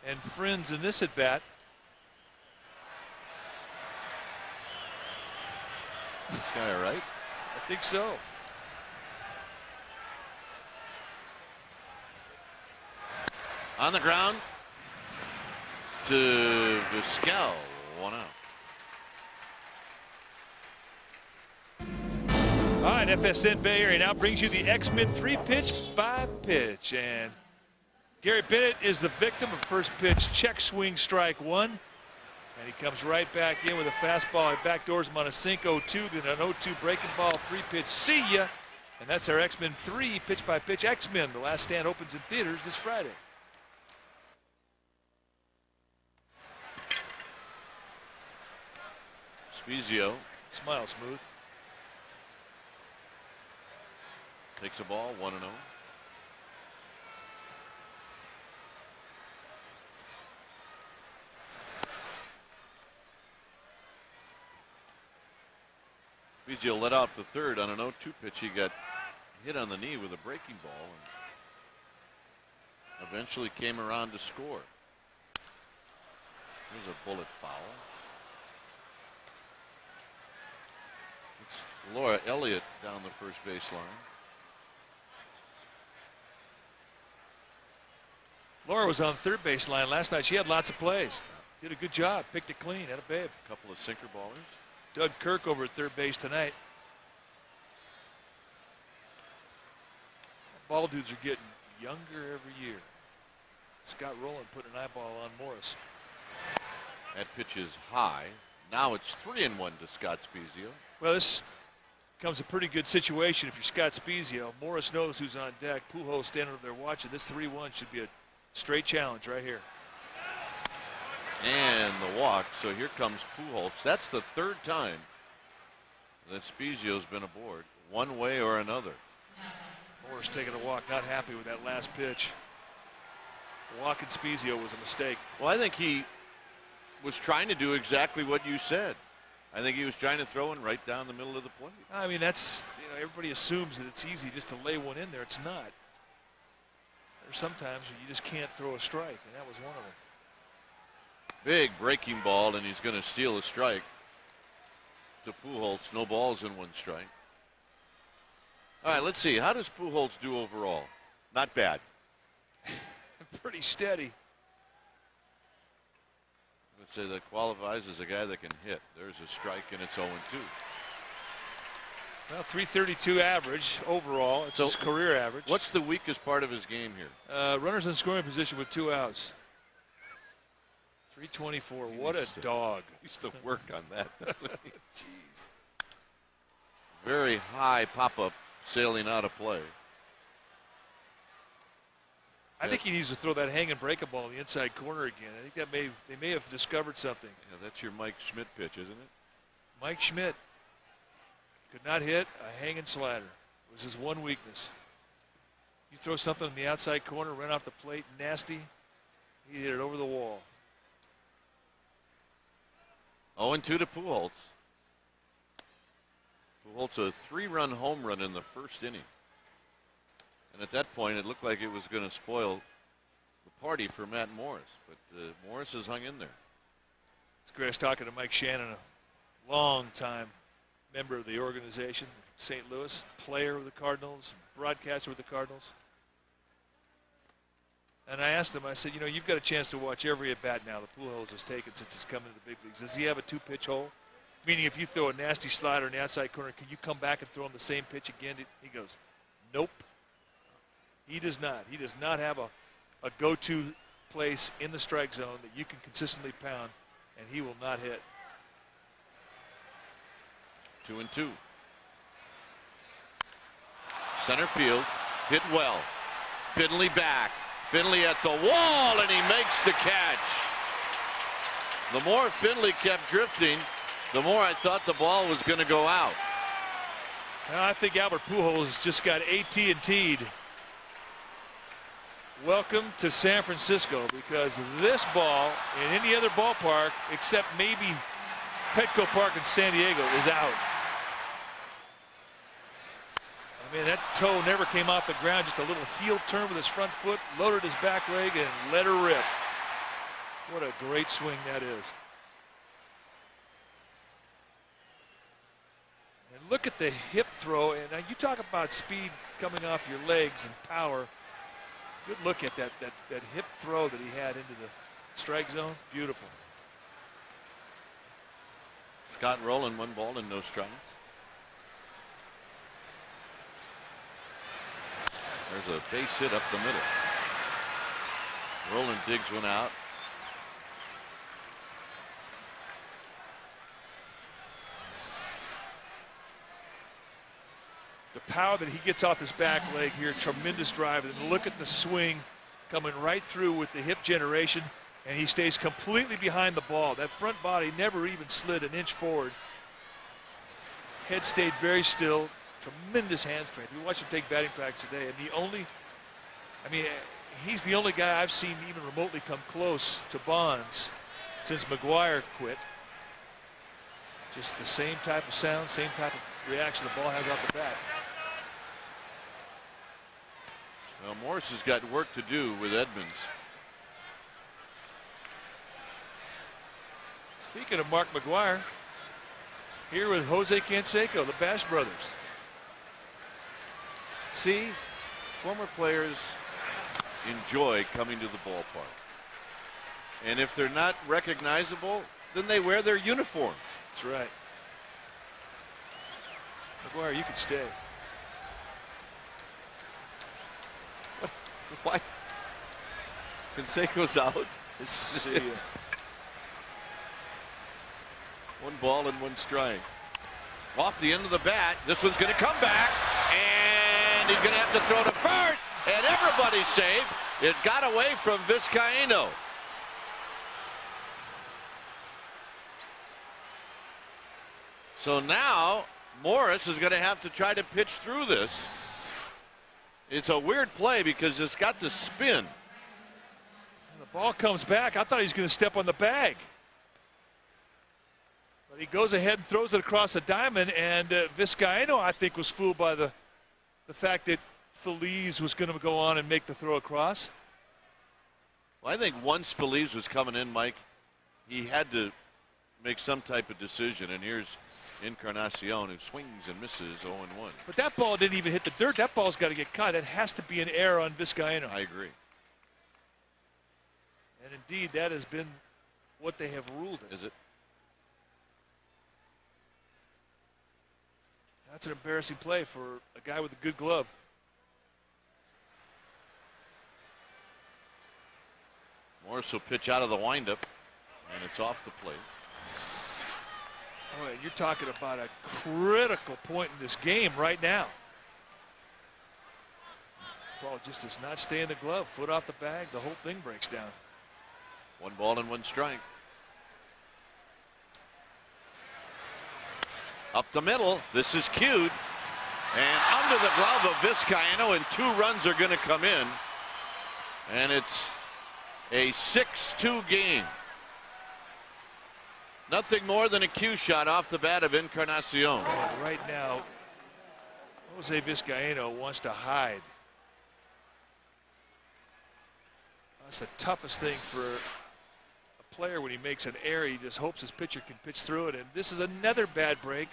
and friends in this at bat. This guy all right? I think so. On the ground to Vizquel, 1 out. All right, FSN Bay Area now brings you the X-Men 3-pitch, 5-pitch. And Gary Bennett is the victim of first pitch check swing strike 1. And he comes right back in with a fastball. He backdoors him on a sink 0-2, then an 0-2 breaking ball, 3-pitch. See ya. And that's our X-Men 3 pitch-by-pitch X-Men. The Last Stand opens in theaters this Friday. Spezio Smile smooth. takes a ball, 1-0. Spezio let off the third on an 0-2 pitch. He got hit on the knee with a breaking ball and eventually came around to score. There's a bullet foul. It's Laura Elliott down the first baseline. Laura was on third baseline last night. She had lots of plays. Did a good job. Picked it clean. Had a babe. A couple of sinker ballers. Doug Kirk over at third base tonight. Ball dudes are getting younger every year. Scott Rowland put an eyeball on Morris. That pitch is high. Now it's 3-1 to Scott Spezio. Well, this becomes a pretty good situation if you're Scott Spezio. Morris knows who's on deck. Pujols standing over there watching. This 3-1 should be a straight challenge right here. And the walk. So here comes Pujols. That's the third time that Spezio's been aboard, one way or another. Morris taking a walk, not happy with that last pitch. Walking Spezio was a mistake. Well, I think he was trying to do exactly what you said. I think he was trying to throw one right down the middle of the plate. I mean, that's, everybody assumes that it's easy just to lay one in there. It's not. There's sometimes you just can't throw a strike, and that was one of them. Big breaking ball, and he's going to steal a strike to Pujols. No balls in one strike. All right, let's see. How does Pujols do overall? Not bad. Pretty steady. I would say that qualifies as a guy that can hit. There's a strike, and it's 0-2. Well, 332 average overall. It's his career average. What's the weakest part of his game here? Runners in scoring position with 2 outs. 324. What a dog. He used to work on that, doesn't he? Jeez. Very high pop-up sailing out of play. I think he needs to throw that hang and break a ball in the inside corner again. I think that they may have discovered something. Yeah, that's your Mike Schmidt pitch, isn't it? Mike Schmidt could not hit a hanging slider. It was his one weakness. You throw something in the outside corner, run off the plate, nasty, he hit it over the wall. 0-2 to Pujols. Pujols a 3-run home run in the first inning. And at that point, it looked like it was going to spoil the party for Matt Morris. But Morris has hung in there. It's great. I was talking to Mike Shannon, a long-time member of the organization, St. Louis, player with the Cardinals, broadcaster with the Cardinals. And I asked him, I said, you've got a chance to watch every at-bat now that Pujols has taken since he's come into the big leagues. Does he have a 2-pitch hole? Meaning if you throw a nasty slider in the outside corner, can you come back and throw him the same pitch again? He goes, nope. He does not. He does not have a go-to place in the strike zone that you can consistently pound, and he will not hit. 2-2. Center field, hit well. Finley back. Finley at the wall, and he makes the catch. The more Finley kept drifting, the more I thought the ball was going to go out. Well, I think Albert Pujols just got AT&T'd. Welcome to San Francisco, because this ball in any other ballpark except maybe Petco Park in San Diego is out. I mean, that toe never came off the ground, just a little heel turn with his front foot, loaded his back leg, and let her rip. What a great swing that is. And look at the hip throw. And now you talk about speed coming off your legs and power. Good look at that hip throw that he had into the strike zone. Beautiful. Scott Rowland, 1 ball and no strikes. There's a base hit up the middle. Rowland digs one out. The power that he gets off his back leg here, tremendous drive. And look at the swing coming right through with the hip generation, and he stays completely behind the ball. That front body never even slid an inch forward. Head stayed very still. Tremendous hand strength. We watched him take batting practice today, and he's the only guy I've seen even remotely come close to Bonds since McGuire quit. Just the same type of sound, same type of reaction the ball has off the bat. Well, Morris has got work to do with Edmonds. Speaking of Mark McGuire, here with Jose Canseco, the Bash brothers. See, former players enjoy coming to the ballpark. And if they're not recognizable, then they wear their uniform. That's right. McGuire, you can stay. Why? Canseco's out. See ya. 1 ball and 1 strike. Off the end of the bat. This one's going to come back. And he's going to have to throw to first. And everybody's safe. It got away from Vizcaino. So now Morris is going to have to try to pitch through this. It's a weird play because it's got the spin. The ball comes back. I thought he was going to step on the bag. But he goes ahead and throws it across the diamond, and Vizcaino, I think, was fooled by the fact that Feliz was going to go on and make the throw across. Well, I think once Feliz was coming in, Mike, he had to make some type of decision, and here's Encarnacion, who swings and misses 0-1. But that ball didn't even hit the dirt. That ball's got to get caught. That has to be an error on Vizcaino. I agree. And indeed, that has been what they have ruled it. Is it? That's an embarrassing play for a guy with a good glove. Morris will pitch out of the windup, and it's off the plate. Boy, you're talking about a critical point in this game right now. Ball just does not stay in the glove. Foot off the bag, the whole thing breaks down. 1 ball and 1 strike. Up the middle, this is cued. And under the glove of Vizcaino, and 2 runs are going to come in. And it's a 6-2 game. Nothing more than a cue shot off the bat of Encarnacion. Right now, Jose Vizcaino wants to hide. That's the toughest thing for a player when he makes an error. He just hopes his pitcher can pitch through it. And this is another bad break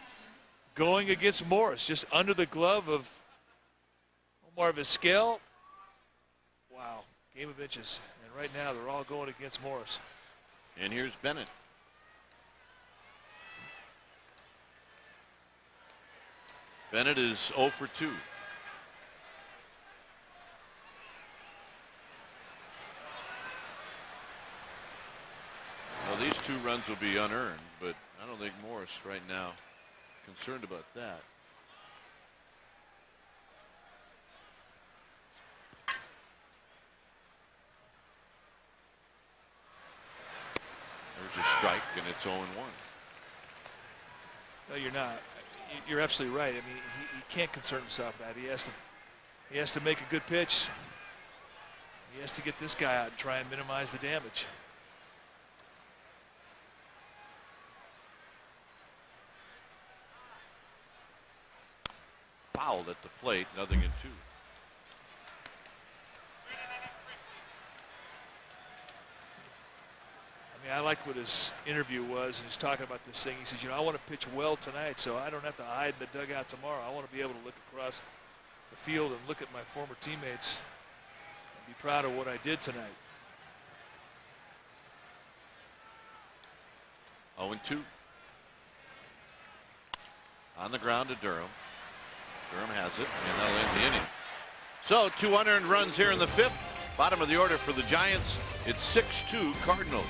going against Morris, just under the glove of Omar Vizquel. Wow, game of inches. And right now they're all going against Morris. And here's Bennett. Bennett is 0 for 2. Well, these 2 runs will be unearned, but I don't think Morris right now concerned about that. There's a strike, and it's 0-1. No, you're not. You're absolutely right. I mean, he can't concern himself with that. He has to make a good pitch. He has to get this guy out and try and minimize the damage. Fouled at the plate, 0-2. I mean, I like what his interview was, and he's talking about this thing. He says, you know, I want to pitch well tonight, so I don't have to hide in the dugout tomorrow. I want to be able to look across the field and look at my former teammates and be proud of what I did tonight. 0-2. On the ground to Durham. Durham has it, and that'll end the inning. So 2 unearned runs here in the 5th. Bottom of the order for the Giants. It's 6-2 Cardinals.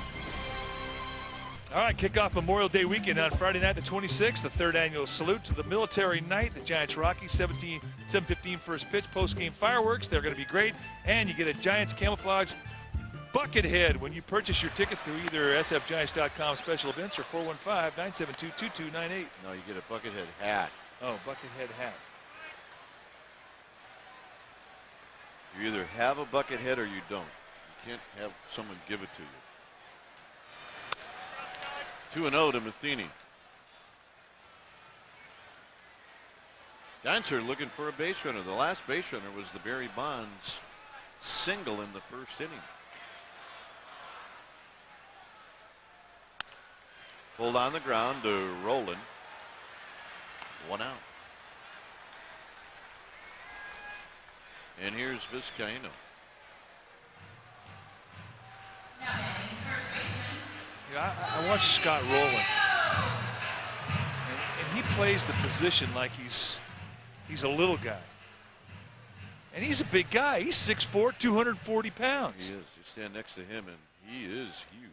All right, kick off Memorial Day weekend on Friday night, the 26th, the 3rd annual salute to the military night. The Giants Rockies, 7:15 first pitch, post-game fireworks. They're going to be great. And you get a Giants camouflage bucket head when you purchase your ticket through either sfgiants.com special events or 415-972-2298. No, you get a bucket head hat. Oh, bucket head hat. You either have a bucket head or you don't. You can't have someone give it to you. 2-0 to Matheny. Giants are looking for a base runner. The last base runner was the Barry Bonds single in the first inning. Pulled on the ground to Roland. 1 out. And here's Vizcaino. Yeah, I watched Scott Rowland, and he plays the position like he's a little guy. And he's a big guy. He's 6'4", 240 pounds. He is. You stand next to him, and he is huge.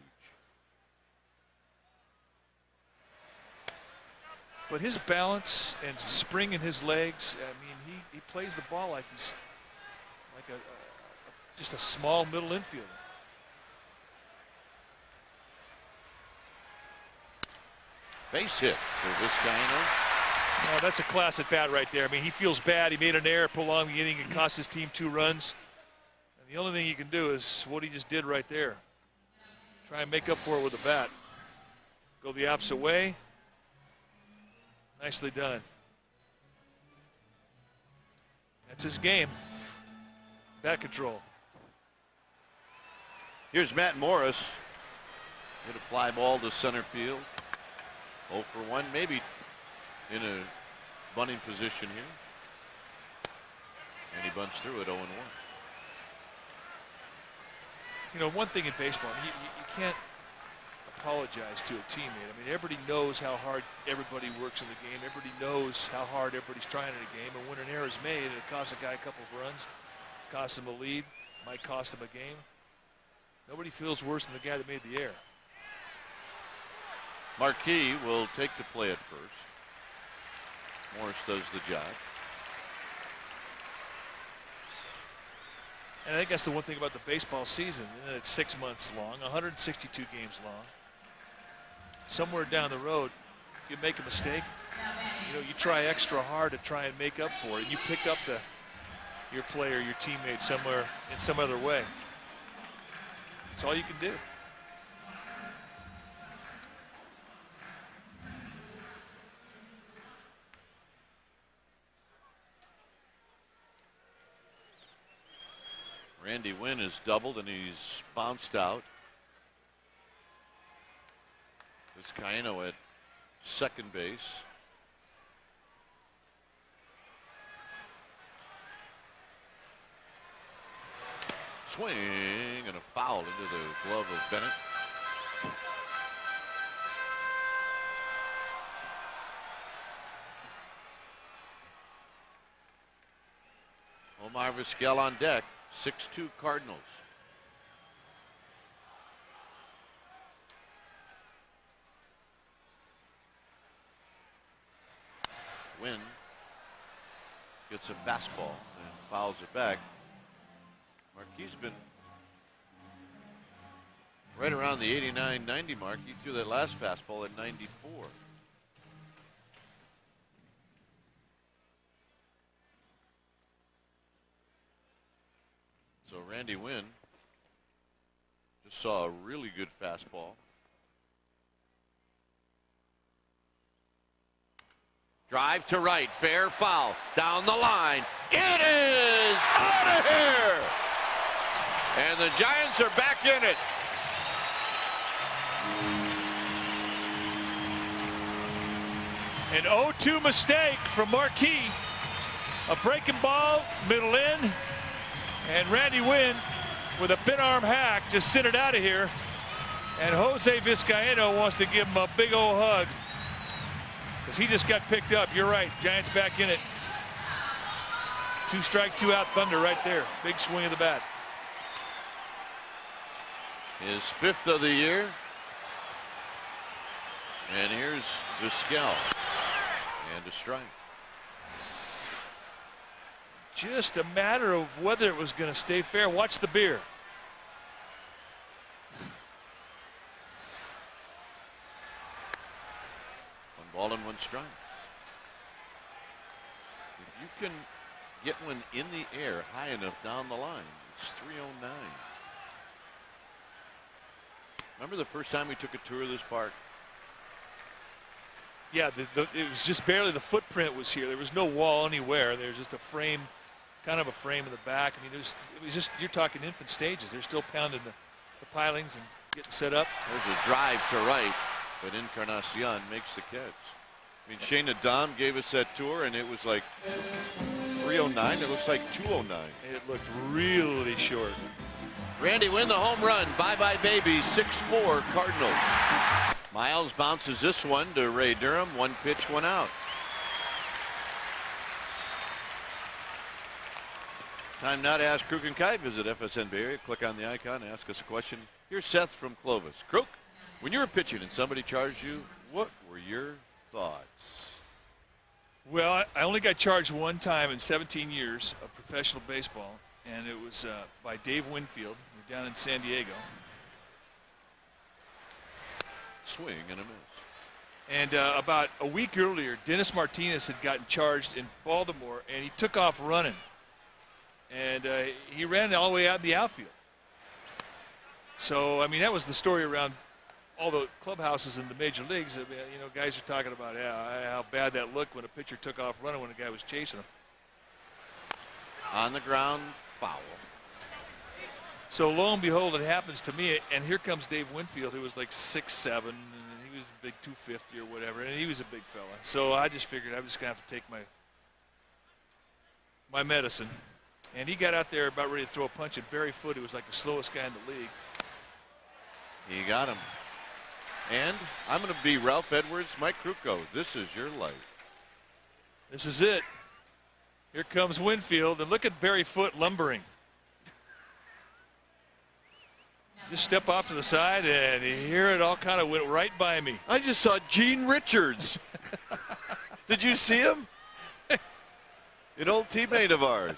But his balance and spring in his legs, I mean, he plays the ball like he's like just a small middle infielder. Base hit for Vizcaino. Oh, that's a class at bat right there. I mean, he feels bad. He made an error, prolonged the inning, and cost his team 2 runs. And the only thing he can do is what he just did right there. Try and make up for it with the bat. Go the opposite way. Nicely done. That's his game. Bat control. Here's Matt Morris. Hit a fly ball to center field. 0 for 1, maybe in a bunting position here. And he bunts through it 0 and 1. You know, one thing in baseball, I mean, you can't apologize to a teammate. I mean, everybody knows how hard everybody works in the game. Everybody knows how hard everybody's trying in a game. And when an error is made, it costs a guy a couple of runs, costs him a lead, might cost him a game. Nobody feels worse than the guy that made the error. Marquis will take the play at first. Morris does the job. And I think that's the one thing about the baseball season, and that it's 6 months long, 162 games long. Somewhere down the road, if you make a mistake, you know, you try extra hard to try and make up for it. You pick up your player, your teammate somewhere in some other way. That's all you can do. Randy Wynn has doubled and he's bounced out. Vizcaino at second base. Swing and a foul into the glove of Bennett. Omar Vizquel on deck. 6-2 Cardinals. Wynn gets a fastball and fouls it back. Marquis been right around the 89-90 mark. He threw that last fastball at 94. So Randy Wynn just saw a really good fastball. Drive to right, fair foul, down the line. It is out of here! And the Giants are back in it. An 0-2 mistake from Marquis. A breaking ball, middle in. And Randy Wynn with a pin arm hack just sent it out of here. And Jose Vizcaino wants to give him a big old hug because he just got picked up. You're right, Giants back in it. 2 strike, 2 out thunder right there. Big swing of the bat. His 5th of the year. And here's Vizquel. And a strike. Just a matter of whether it was going to stay fair. Watch the beer. One ball and 1 strike. If you can get one in the air high enough down the line, it's 309. Remember the first time we took a tour of this park? Yeah, it was just barely the footprint was here. There was no wall anywhere. There was just a frame, kind of a frame in the back. I mean, it was just, you're talking infant stages. They're still pounding the pilings and getting set up. There's a drive to right, but Encarnacion makes the catch. I mean, Shane Adam gave us that tour, and it was like 309. It looks like 209. It looked really short. Randy Wynn, the home run. Bye-bye, baby. 6-4 Cardinals. Miles bounces this one to Ray Durham. One pitch, one out. Time now to ask Kruk and Kite. Visit FSN Bay Area. Click on the icon and ask us a question. Here's Seth from Clovis. Kruk, when you were pitching and somebody charged you, what were your thoughts? Well, I only got charged one time in 17 years of professional baseball, and it was by Dave Winfield. We're down in San Diego. Swing and a miss. And about a week earlier, Dennis Martinez had gotten charged in Baltimore, and he took off running. And he ran all the way out in the outfield. So, I mean, that was the story around all the clubhouses in the major leagues. You know, guys are talking about how bad that looked when a pitcher took off running when a guy was chasing him. On the ground, foul. So lo and behold, it happens to me, and here comes Dave Winfield, who was like 6'7", and he was a big 250 or whatever, and he was a big fella. So I just figured I'm just going to have to take my medicine. And he got out there about ready to throw a punch at Barry Foote, who was like the slowest guy in the league. He got him. And I'm going to be Ralph Edwards, Mike Krukow. This is your life. This is it. Here comes Winfield, and look at Barry Foote lumbering. Just step off to the side, and here it all kind of went right by me. I just saw Gene Richards. Did you see him? An old teammate of ours.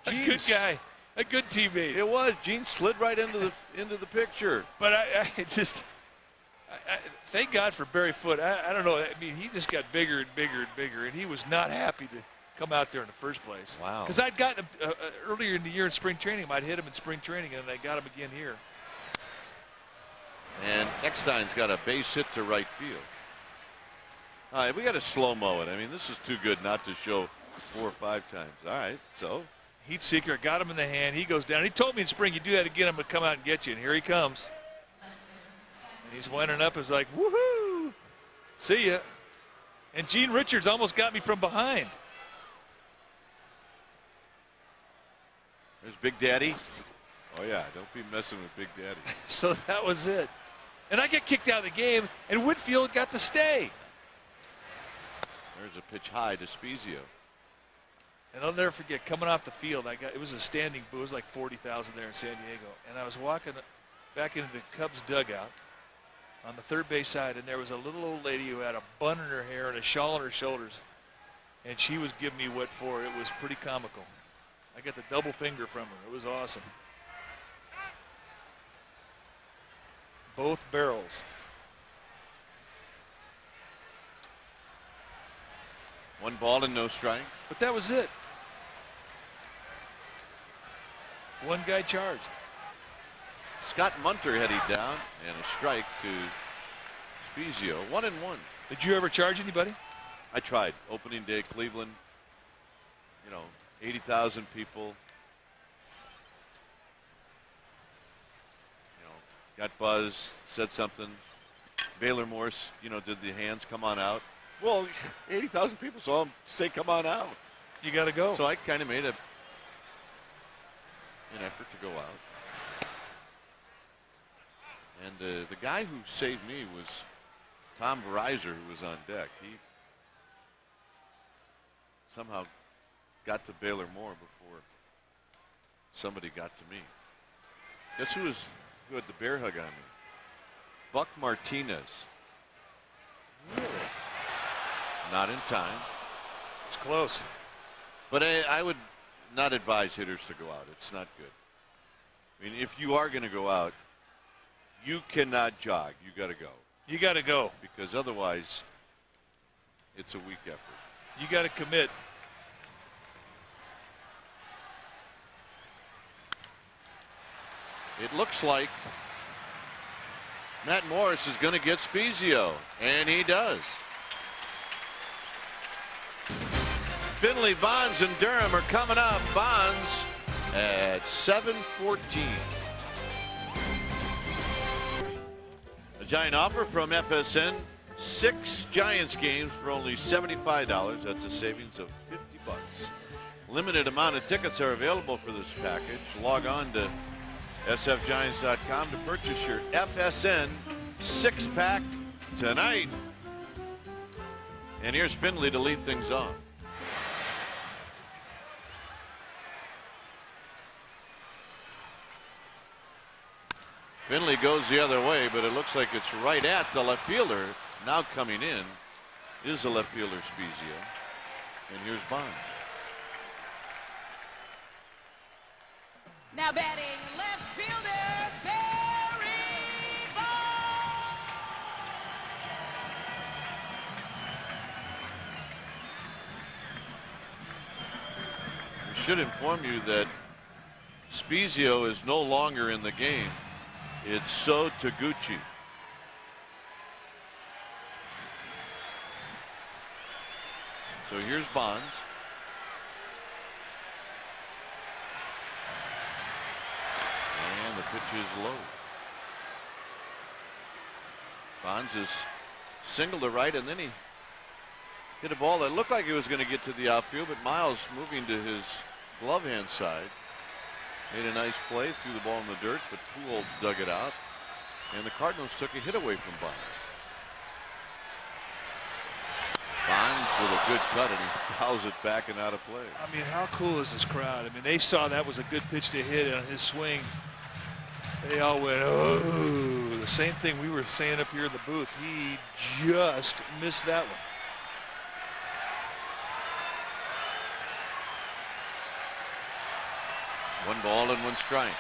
A good guy, a good teammate. It was. Gene slid right into the picture. But I thank God for Barry Foote. I don't know. I mean, he just got bigger and bigger and bigger, and he was not happy to come out there in the first place. Wow. Because I'd gotten him earlier in the year in spring training. I'd hit him in spring training, and I got him again here. And Eckstein's got a base hit to right field. All right, we got to slow-mo it. I mean, this is too good not to show 4 or 5 times. All right, so. Heat seeker, got him in the hand. He goes down. He told me in spring, you do that again, I'm going to come out and get you. And here he comes. And he's winding up. It's like, woohoo, see ya. And Gene Richards almost got me from behind. There's Big Daddy. Oh, yeah, don't be messing with Big Daddy. So that was it. And I get kicked out of the game, and Whitfield got to stay. There's a pitch high to Spezio. And I'll never forget, coming off the field, it was a standing boo. It was like 40,000 there in San Diego. And I was walking back into the Cubs dugout on the third base side, and there was a little old lady who had a bun in her hair and a shawl on her shoulders. And she was giving me what for. It was pretty comical. I got the double finger from her. It was awesome. Both barrels. One ball and no strikes. But that was it. One guy charged. Scott Munter heading down, and a strike to Spezio. 1-1. Did you ever charge anybody? I tried. Opening day, Cleveland. 80,000 people. Got buzzed, said something. Baylor Morse, did the hands come on out. Well, 80,000 people saw him say come on out. You got to go. So I kind of made an effort to go out. And the guy who saved me was Tom Verizor, who was on deck. He somehow got to Baylor Moore before somebody got to me. Guess who had the bear hug on me? Buck Martinez. Really? Not in time. It's close. But I would not advise hitters to go out. It's not good. I mean, if you are going to go out, you cannot jog. You got to go. You got to go. Because otherwise, it's a weak effort. You got to commit. It looks like Matt Morris is going to get Spezio, and he does. Finley, Bonds, and Durham are coming up. Bonds at 7:14. A Giant offer from FSN. 6 Giants games for only $75. That's a savings of $50. Limited amount of tickets are available for this package. Log on to sfgiants.com to purchase your FSN 6-pack tonight. And here's Finley to lead things off. Finley goes the other way, but it looks like it's right at the left fielder. Now coming in is the left fielder, Spezia. And here's Bonds. Now batting left fielder, Barry Bonds. We should inform you that Spezio is no longer in the game. It's So Taguchi. So here's Bonds. And the pitch is low. Bonds is single to right, and then he hit a ball that looked like it was going to get to the outfield, but Miles, moving to his glove hand side, made a nice play, threw the ball in the dirt, but Pujols dug it out, and the Cardinals took a hit away from Bonds. Bonds with a good cut, and he fouls it back and out of play. I mean, how cool is this crowd? I mean, they saw that was a good pitch to hit on his swing. They all went, oh, the same thing we were saying up here in the booth. He just missed that one. One ball and one strike.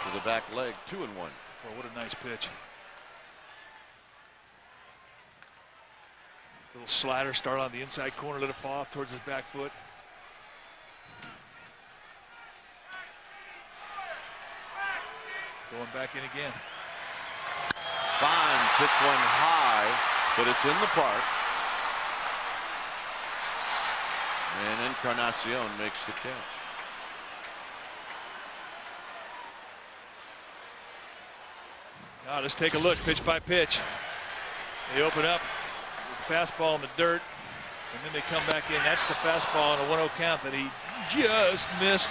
To the back leg, 2-1. Boy, what a nice pitch. Little slider, start on the inside corner, let it fall off towards his back foot. Going back in again. Bonds hits one high, but it's in the park. And Encarnacion makes the catch. Now let's take a look, pitch by pitch. They open up. Fastball in the dirt, and then they come back in. That's the fastball on a 1-0 count that he just missed.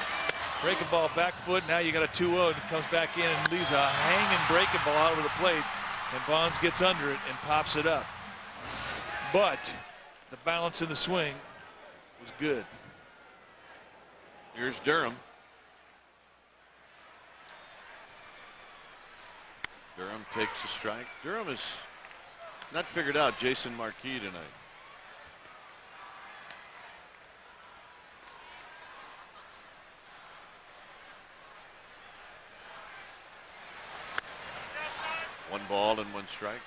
Breaking ball back foot. Now you got a 2-0, and comes back in and leaves a hanging breaking ball out over the plate, and Bonds gets under it and pops it up. But the balance in the swing was good. Here's Durham. Durham takes a strike. Durham is not figured out Jason Marquis tonight. One ball and one strike.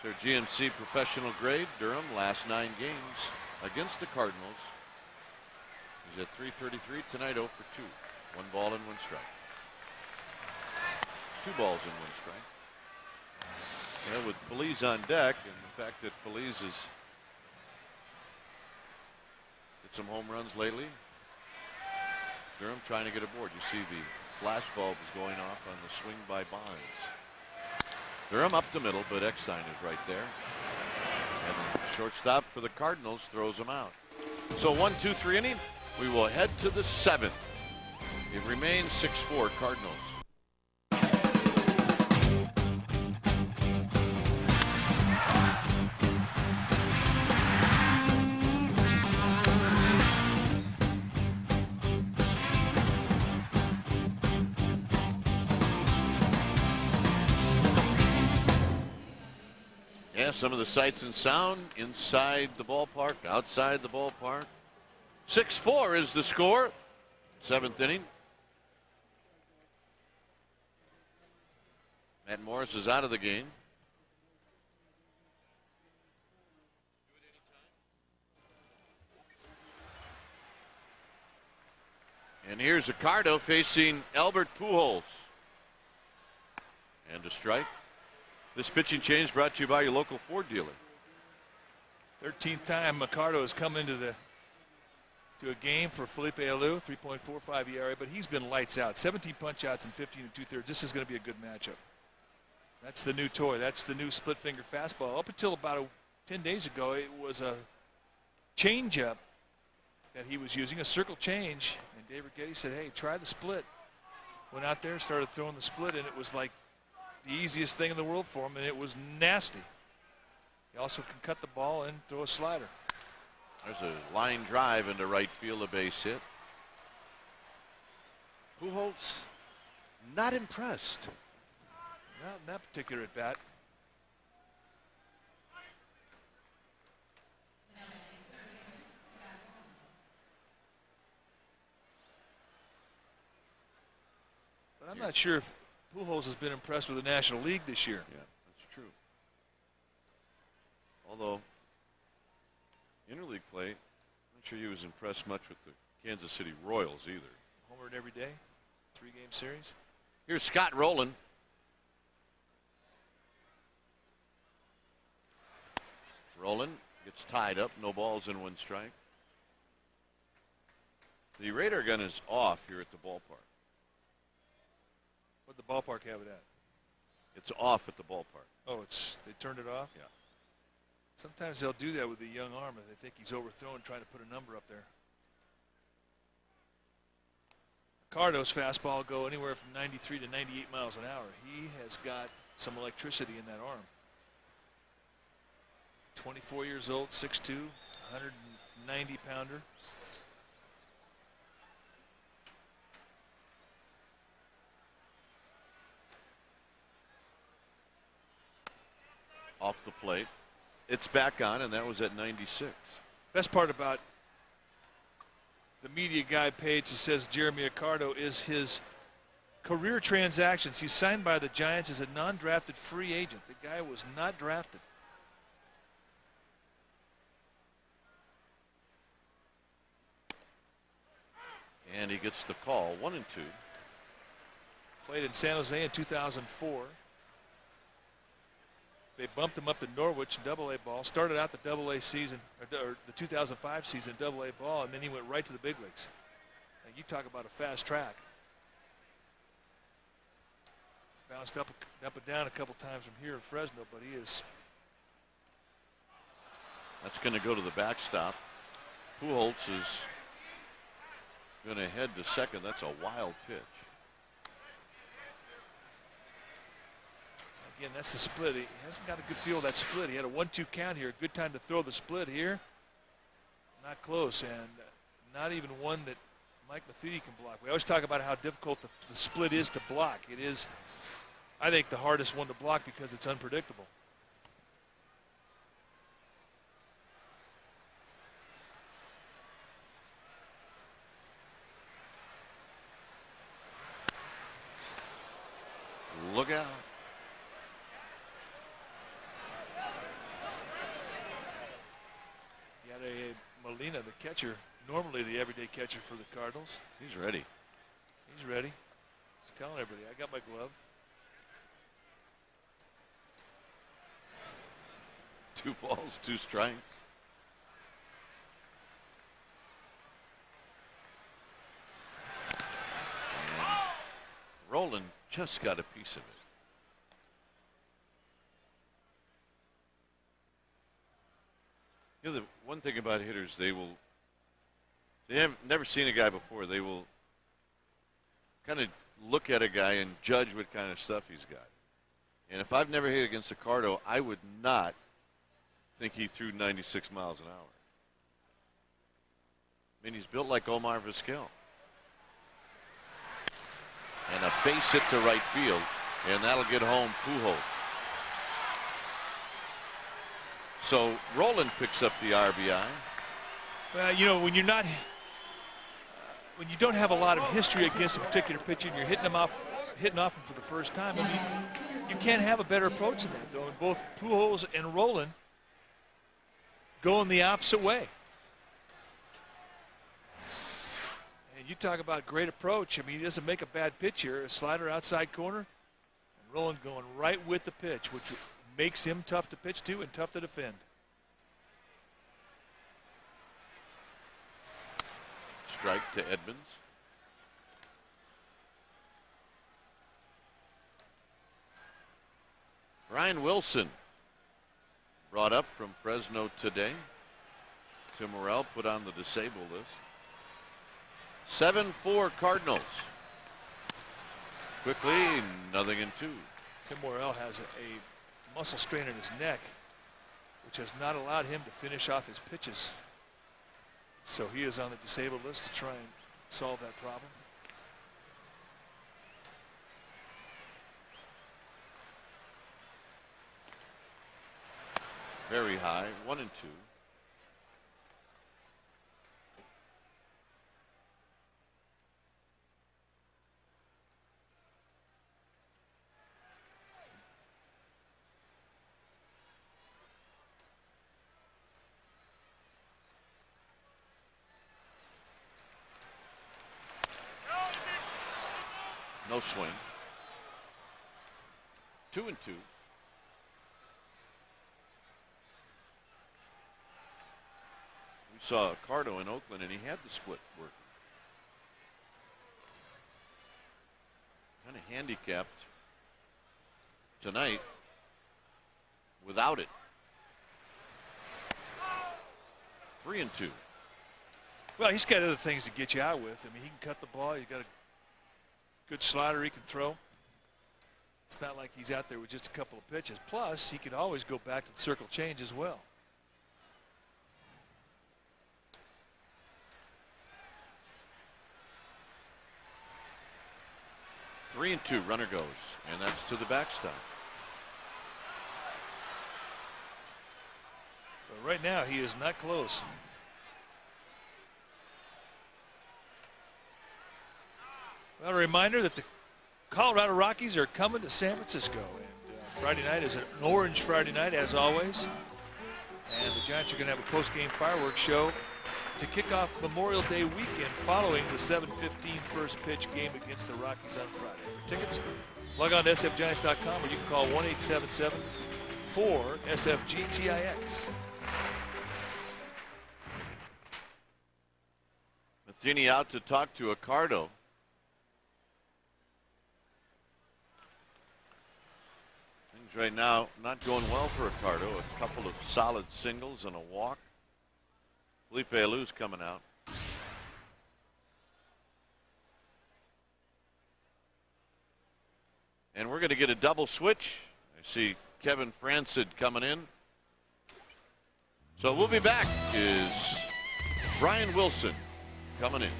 Their GMC professional grade. Durham last 9 games against the Cardinals. He's at .333 tonight, 0 for 2. One ball and one strike. 2 balls and one strike. Yeah, with Feliz on deck, and the fact that Feliz has hit some home runs lately. Durham trying to get aboard. You see the flash bulb is going off on the swing by Bonds. Durham up the middle, but Eckstein is right there. And the shortstop for the Cardinals throws him out. So 1-2-3 inning. We will head to the 7th. It remains 6-4 Cardinals. Yeah, some of the sights and sound inside the ballpark, outside the ballpark. 6-4 is the score. 7th inning. Matt Morris is out of the game. And here's Accardo facing Albert Pujols. And a strike. This pitching change brought to you by your local Ford dealer. 13th time Mercado has come into a game for Felipe Alou, 3.45 ERA, but he's been lights out. 17 punch outs in 15 2/3. This is going to be a good matchup. That's the new toy. That's the new split finger fastball. Up until about 10 days ago, it was a changeup that he was using, a circle change. And Dave Rigetti said, hey, try the split. Went out there, started throwing the split, and it was like the easiest thing in the world for him, and it was nasty. He also can cut the ball and throw a slider. There's a line drive into right field, a base hit. Pujols not impressed. Not in that particular at bat. But I'm not sure if Pujols has been impressed with the National League this year. Yeah, that's true. Although interleague play, I'm not sure he was impressed much with the Kansas City Royals either. Homered every day, 3-game series. Here's Scott Rowland. Rowland gets tied up, no balls and 1 strike. The radar gun is off here at the ballpark. What'd the ballpark have it at? It's off at the ballpark. Oh, they turned it off? Yeah. Sometimes they'll do that with a young arm if they think he's overthrown, trying to put a number up there. Ricardo's fastball will go anywhere from 93 to 98 miles an hour. He has got some electricity in that arm. 24 years old, 6'2", 190-pounder. Off the plate. It's back on, and that was at 96. Best part about the media guide page that says Jeremy Ricardo is his career transactions. He's signed by the Giants as a non-drafted free agent. The guy was not drafted. And he gets the call, 1-2. Played in San Jose in 2004. They bumped him up to Norwich in Double-A ball. Started out the Double-A season, or the 2005 season, Double-A ball, and then he went right to the big leagues. And you talk about a fast track. He's bounced up and down a couple times from here in Fresno, but he is. That's going to go to the backstop. Pujols is going to head to second. That's a wild pitch. Again, that's the split. He hasn't got a good feel of that split. He had a 1-2 count here. Good time to throw the split here. Not close, and not even one that Mike Matheny can block. We always talk about how difficult the split is to block. It is, I think, the hardest one to block because it's unpredictable. Look out. Molina, the catcher, normally the everyday catcher for the Cardinals. He's ready. He's ready. He's telling everybody, I got my glove. 2 balls, 2 strikes. And Rowland just got a piece of it. You know, the one thing about hitters, they have never seen a guy before. They will kind of look at a guy and judge what kind of stuff he's got. And if I've never hit against Ricardo, I would not think he threw 96 miles an hour. I mean, he's built like Omar Vizquel. And a base hit to right field, and that'll get home Pujols. So Rowland picks up the RBI. Well, you know, when you don't have a lot of history against a particular pitcher and you're hitting off him for the first time, I mean, you can't have a better approach than that, though. And both Pujols and Rowland go in the opposite way. And you talk about great approach. I mean, he doesn't make a bad pitch here. A slider outside corner, and Rowland going right with the pitch, which makes him tough to pitch to and tough to defend. strike to Edmonds. Ryan Wilson brought up from Fresno today. Tim Morrell put on the disabled list. 7-4 Cardinals. Quickly, 0-2. Tim Morrell has a muscle strain in his neck, which has not allowed him to finish off his pitches. So he is on the disabled list to try and solve that problem. Very high, 1-2. No swing. 2-2. We saw Cardo in Oakland, and he had the split working. Kind of handicapped tonight without it. 3-2. Well, he's got other things to get you out with. I mean, he can cut the ball. He's got a good slider he can throw. It's not like he's out there with just a couple of pitches. Plus, he can always go back to the circle change as well. Three and two, runner goes, and that's to the backstop. But right now, he is not close. Well, a reminder that the Colorado Rockies are coming to San Francisco, and Friday night is an orange Friday night, as always. And the Giants are going to have a post-game fireworks show to kick off Memorial Day weekend following the 7:15 first pitch game against the Rockies on Friday. For tickets, log on to sfgiants.com, or you can call 1-877-4-SFGTIX. Matheny out to talk to Accardo. Things right now not going well for Accardo. A couple of solid singles and a walk. Felipe Alou's coming out. And we're going to get a double switch. I see Kevin Francis coming in. So we'll be back. Is Brian Wilson coming in.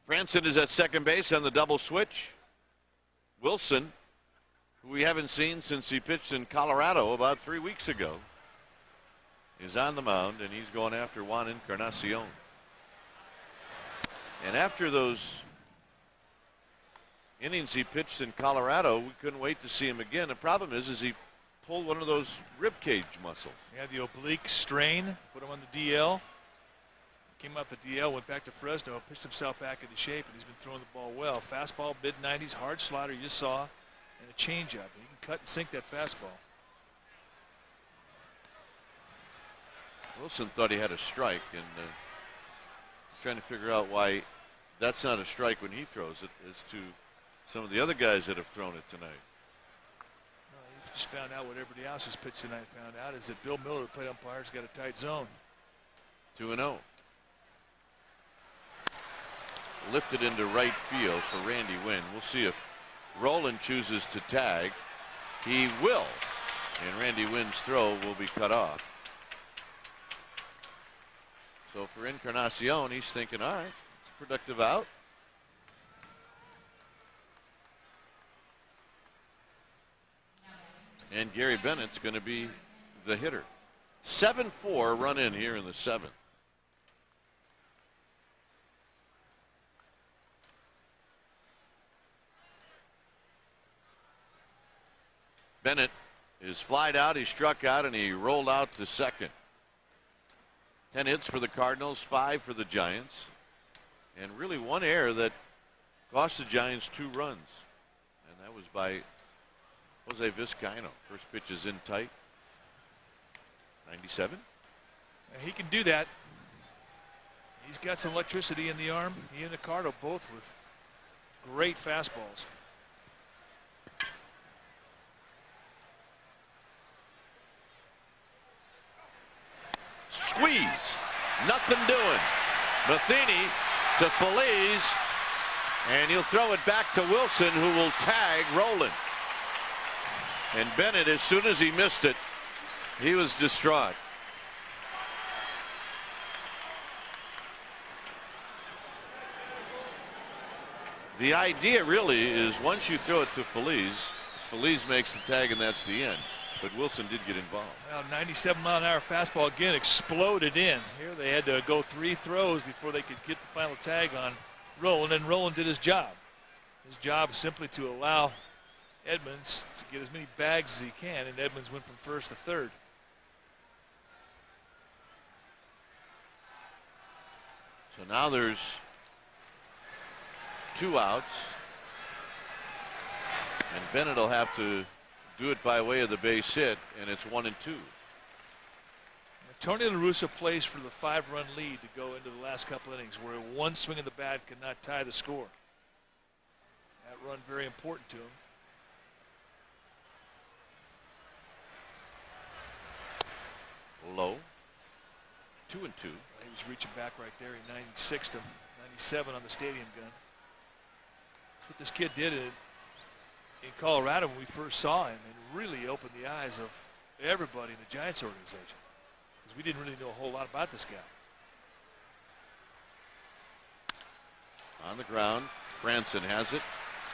Francis is at second base on the double switch. Wilson, who we haven't seen since he pitched in Colorado about 3 weeks ago, is on the mound, and he's going after Juan Encarnacion. And after those innings he pitched in Colorado, we couldn't wait to see him again. The problem is he pulled one of those rib cage muscle. He had the oblique strain, put him on the DL. Came off the DL, went back to Fresno, pitched himself back into shape, and he's been throwing the ball well. Fastball, mid-90s, hard slider you just saw, and a changeup. He can cut and sink that fastball. Wilson thought he had a strike, and he's trying to figure out why that's not a strike when he throws it, as to some of the other guys that have thrown it tonight. No, he just found out what everybody else who's pitched tonight found out, is that Bill Miller, the plate umpire, has got a tight zone. 2-0. Lifted into right field for Randy Wynn. We'll see if Roland chooses to tag. He will. And Randy Wynn's throw will be cut off. So for Encarnacion, he's thinking, all right, it's a productive out. And Gary Bennett's going to be the hitter. 7-4 run in here in the seventh. Bennett is flied out, he struck out, and he rolled out to second. 10 hits for the Cardinals, 5 for the Giants. And really one error that cost the Giants 2 runs. And that was by Jose Vizcaino. First pitch is in tight. 97. He can do that. He's got some electricity in the arm. He and Ricardo both with great fastballs. Squeeze. Nothing doing. Matheny to Feliz. And he'll throw it back to Wilson, who will tag Rowland. And Bennett, as soon as he missed it, he was distraught. The idea really is once you throw it to Feliz, Feliz makes the tag and that's the end. But Wilson did get involved. Well, 97-mile-an-hour fastball again exploded in. Here they had to go 3 throws before they could get the final tag on Rowland, and Rowland did his job. His job is simply to allow Edmonds to get as many bags as he can, and Edmonds went from first to third. So now there's 2 outs. And Bennett will have to do it by way of the base hit, and it's 1-2. Tony La Russa plays for the 5-run lead to go into the last couple innings, where one swing of the bat could not tie the score. That run very important to him. Low. 2-2. He was reaching back right there. He 96'd him. 97 on the stadium gun. That's what this kid did in Colorado when we first saw him, and really opened the eyes of everybody in the Giants organization, because we didn't really know a whole lot about this guy. On the ground, Franson has it.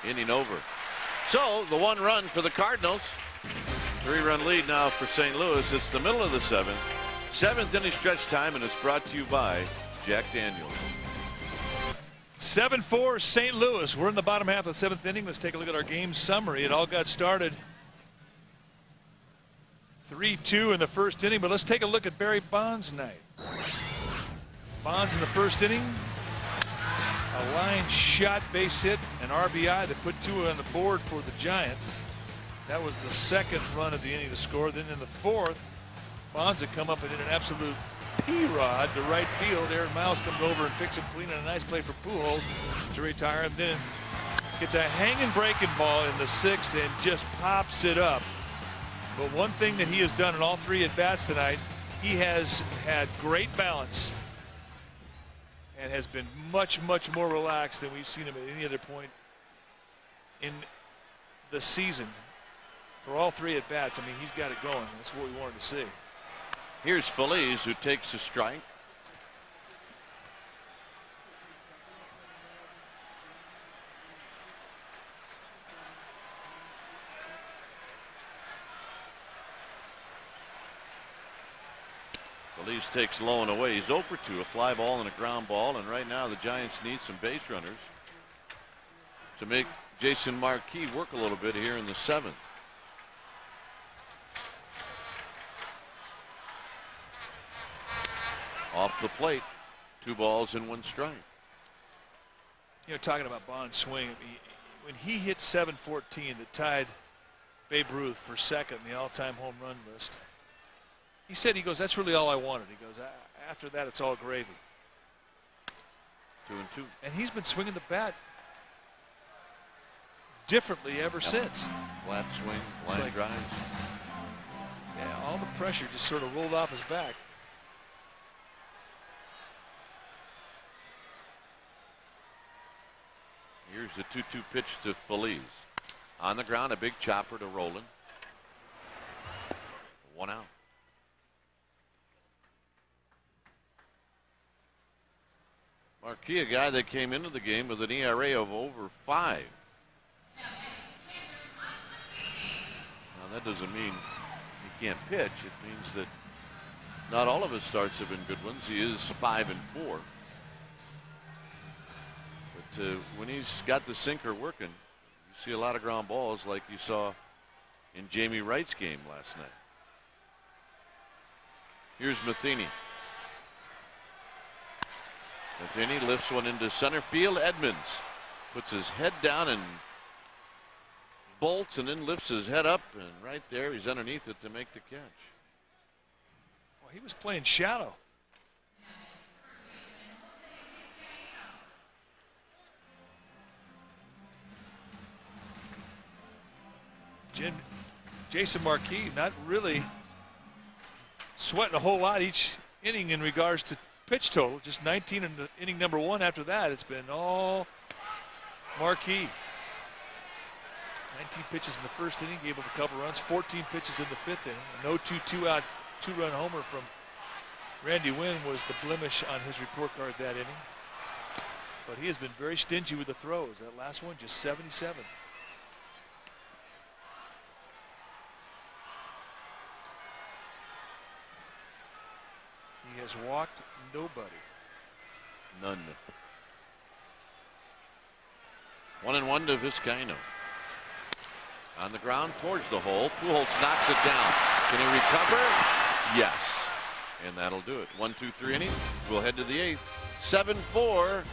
Inning over. So the 1 run for the Cardinals. 3-run lead now for St. Louis. It's the middle of the 7th. 7th inning stretch time, and it's brought to you by Jack Daniels. 7-4 St. Louis. We're in the bottom half of the 7th inning. Let's take a look at our game summary. It all got started 3-2 in the first inning, but let's take a look at Barry Bonds' night. Bonds in the first inning, a line shot, base hit, an RBI that put 2 on the board for the Giants. That was the 2nd run of the inning to score. Then in the 4th, Bonds had come up and hit an absolute P-rod to right field. Aaron Miles comes over and picks him clean, and a nice play for Pujols to retire him. Then gets a hanging breaking ball in the 6th and just pops it up. But one thing that he has done in all 3 at-bats tonight, he has had great balance and has been much, much more relaxed than we've seen him at any other point in the season. For all 3 at-bats, I mean, he's got it going. That's what we wanted to see. Here's Feliz, who takes a strike. Feliz takes low and away. He's 0 for 2, a fly ball and a ground ball, and right now the Giants need some base runners to make Jason Marquis work a little bit here in the 7th. Off the plate, 2 balls and 1 strike. You know, talking about Bond's swing, when he hit 714 that tied Babe Ruth for 2nd in the all-time home run list, he said, he goes, that's really all I wanted. He goes, after that, it's all gravy. 2-2. And he's been swinging the bat differently ever since. Flat swing, It's line like- drives. Yeah, all the pressure just sort of rolled off his back. Here's the 2-2 pitch to Feliz. On the ground, a big chopper to Rowland. 1 out. Marquis, a guy that came into the game with an ERA of over 5. Now that doesn't mean he can't pitch. It means that not all of his starts have been good ones. He is 5-4. But when he's got the sinker working, you see a lot of ground balls like you saw in Jamie Wright's game last night. Here's Matheny. Matheny lifts one into center field. Edmonds puts his head down and bolts, and then lifts his head up, and right there he's underneath it to make the catch. He was playing shallow. Jason Marquis not really sweating a whole lot each inning in regards to pitch total. Just 19 in the inning number 1. After that, it's been all Marquis. 19 pitches in the first inning, gave up a couple runs. 14 pitches in the 5th inning. No 2-2 out, 2-run homer from Randy Wynn was the blemish on his report card that inning. But he has been very stingy with the throws. That last one, just 77. He has walked nobody. None. 1-1 to Vizcaino. On the ground towards the hole. Pujols knocks it down. Can he recover? Yes. And that'll do it. 1-2-3 inning. We'll head to the 8th. 7-4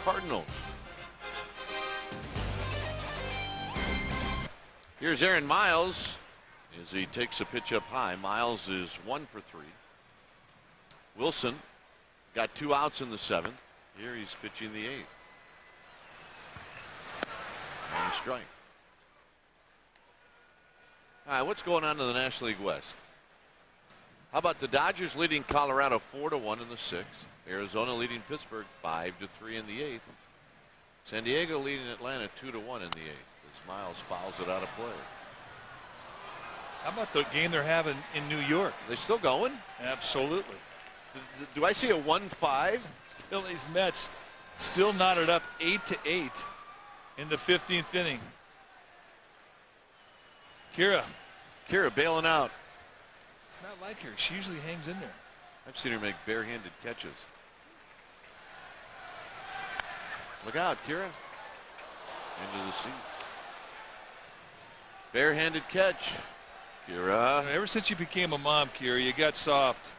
Cardinals. Here's Aaron Miles as he takes a pitch up high. Miles is 1 for 3. Wilson got 2 outs in the 7th. Here he's pitching the 8th. And a strike. All right, what's going on in the National League West? How about the Dodgers leading Colorado 4-1 in the 6th? Arizona leading Pittsburgh 5-3 in the 8th. San Diego leading Atlanta 2-1 in the 8th as Miles fouls it out of play. How about the game they're having in New York? They still going? Absolutely. Do I see a 1-5? Phillies Mets still knotted up 8-8 in the 15th inning. Kira bailing out. It's not like her. She usually hangs in there. I've seen her make barehanded catches. Look out, Kira. Into the seat. Barehanded catch. Kira. Ever since you became a mom, Kira, you got soft.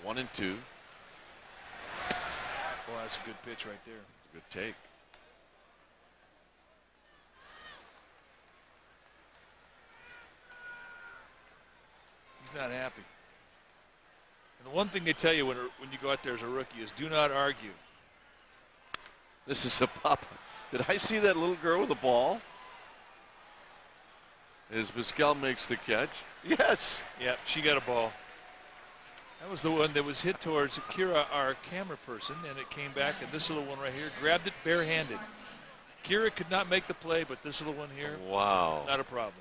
1-2. Boy, that's a good pitch right there. It's a good take. He's not happy. And the one thing they tell you when you go out there as a rookie is do not argue. This is a pop. Did I see that little girl with the ball? As Vizquel makes the catch. Yes. Yep, she got a ball. That was the one that was hit towards Kira, our camera person, and it came back, and this little one right here grabbed it barehanded. Kira could not make the play, but this little one here, wow, not a problem.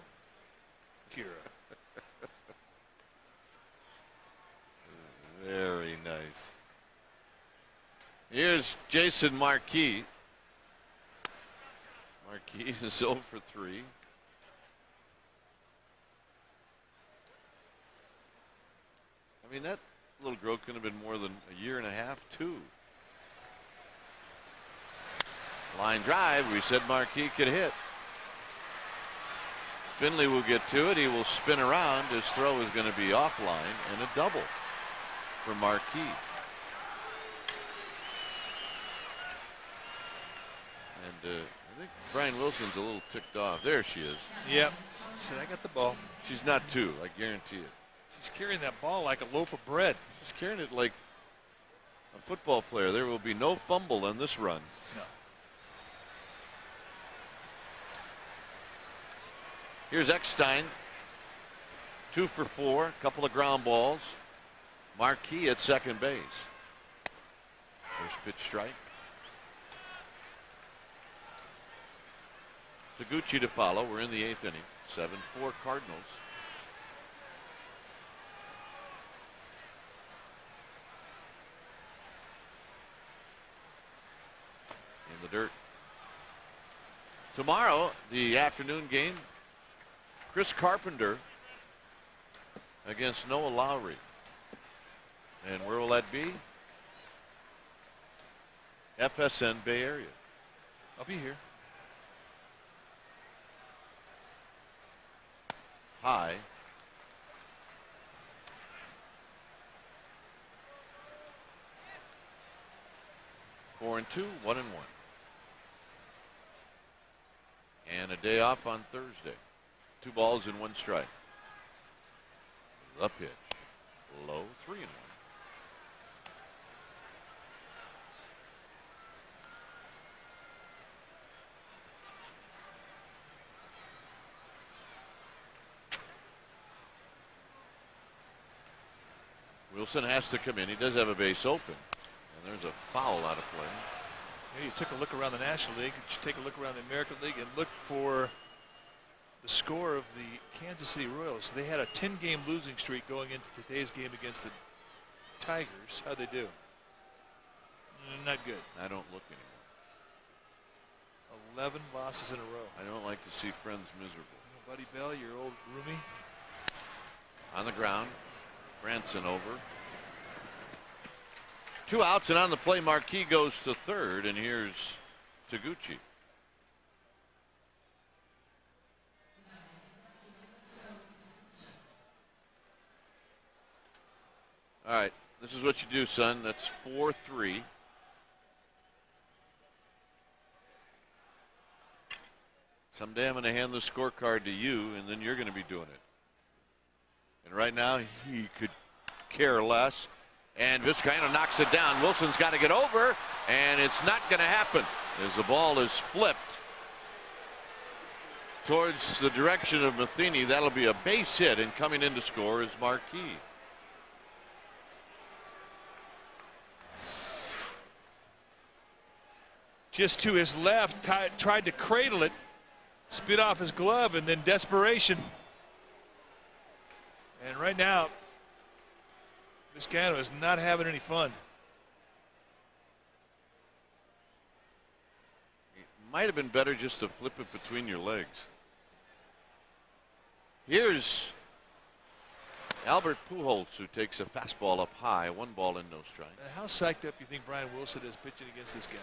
Kira. Very nice. Here's Jason Marquis. Marquis is 0 for 3. I mean, that little girl could have been more than a year and a half, too. Line drive. We said Marquis could hit. Finley will get to it. He will spin around. His throw is going to be offline and a double for Marquis. And I think Brian Wilson's a little ticked off. There she is. Yep. Said I got the ball. She's not 2, I guarantee it. She's carrying that ball like a loaf of bread. She's carrying it like a football player. There will be no fumble on this run. No. Here's Eckstein. 2 for 4. A couple of ground balls. Marquis at second base. First pitch strike. Taguchi to follow. We're in the 8th inning. 7-4 Cardinals. In the dirt. Tomorrow, the afternoon game, Chris Carpenter against Noah Lowry. And where will that be? FSN Bay Area. I'll be here. High. Four and 2, 1-1. day off on Thursday. 2 balls and 1 strike. The pitch. Low, 3-1. Wilson has to come in. He does have a base open. And there's a foul out of play. Yeah, you took a look around the National League. You should take a look around the American League and look for the score of the Kansas City Royals. They had a 10-game losing streak going into today's game against the Tigers. How'd they do? Not good. I don't look anymore. 11 losses in a row. I don't like to see friends miserable. Buddy Bell, your old roomie. On the ground. Franson over. 2 outs, and on the play, Marquis goes to third, and here's Taguchi. All right, this is what you do, son. That's 4-3. Someday I'm going to hand the scorecard to you, and then you're going to be doing it. And right now, he could care less. And Vizcaino knocks it down. Wilson's got to get over, and it's not going to happen as the ball is flipped towards the direction of Matheny. That'll be a base hit, and coming in to score is Marquis. Just to his left, tried to cradle it, spit off his glove, and then desperation. And right now, Vizcaino is not having any fun. It might have been better just to flip it between your legs. Here's Albert Pujols, who takes a fastball up high, 1 ball and no strike. And how psyched up you think Brian Wilson is pitching against this guy?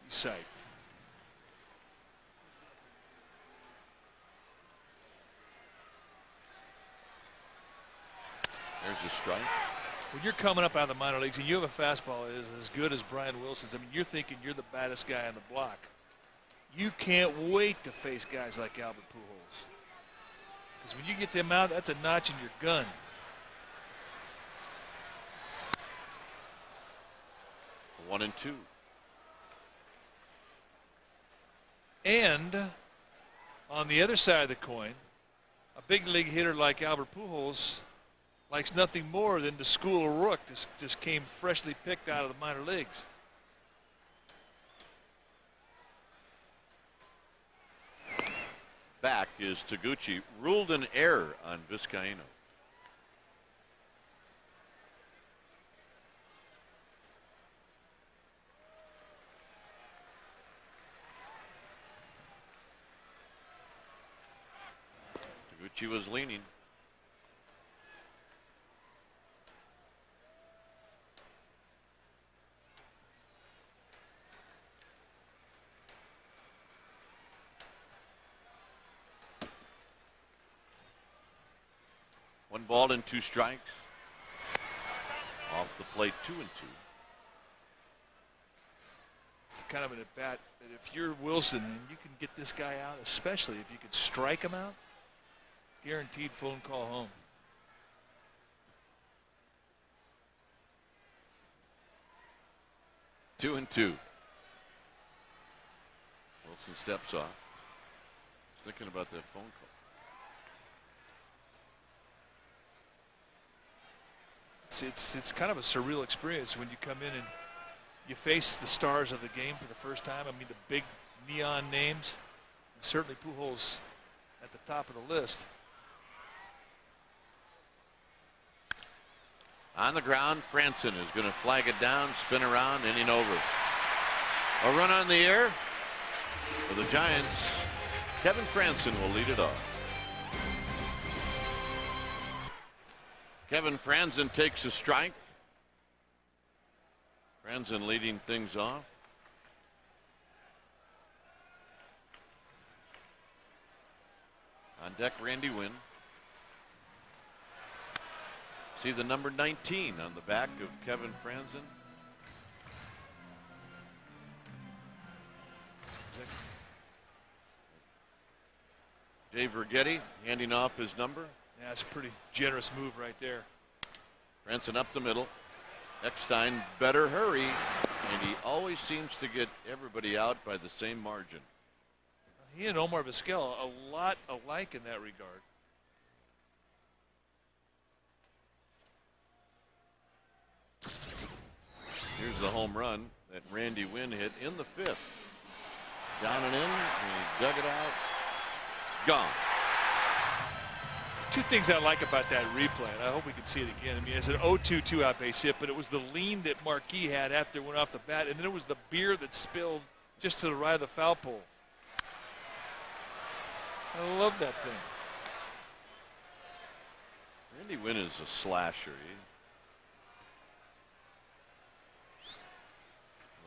He's psyched. There's a strike. When you're coming up out of the minor leagues and you have a fastball that is as good as Brian Wilson's, I mean, you're thinking you're the baddest guy on the block. You can't wait to face guys like Albert Pujols. Because when you get them out, that's a notch in your gun. One and two. And on the other side of the coin, a big league hitter like Albert Pujols likes nothing more than to school a rook. Just came freshly picked out of the minor leagues. Back is Taguchi. Ruled an error on Vizcaino. Taguchi was leaning. One ball and two strikes. Off the plate, 2 and 2. It's kind of an at-bat that if you're Wilson and you can get this guy out, especially if you could strike him out, guaranteed phone call home. Two and 2. Wilson steps off. He's thinking about that phone call. It's kind of a surreal experience when you come in and you face the stars of the game for the first time. I mean, the big neon names, and certainly Pujols at the top of the list. On the ground, Franson is going to flag it down, spin around, inning over. A run on the air for the Giants. Kevin Franson will lead it off. Kevin Franson takes a strike. Franson leading things off. On deck, Randy Wynn. See the number 19 on the back of Kevin Franson. Dave Rigetti handing off his number. Yeah, it's a pretty generous move right there. Branson up the middle. Eckstein better hurry, and he always seems to get everybody out by the same margin. He and Omar Vizquel a lot alike in that regard. Here's the home run that Randy Wynn hit in the 5th. Down and in, and he dug it out. Gone. Two things I like about that replay, and I hope we can see it again. I mean, it's an 0-2 two-out base hit, but it was the lean that Marquis had after it went off the bat, and then it was the beer that spilled just to the right of the foul pole. I love that thing. Randy Wynn is a slasher.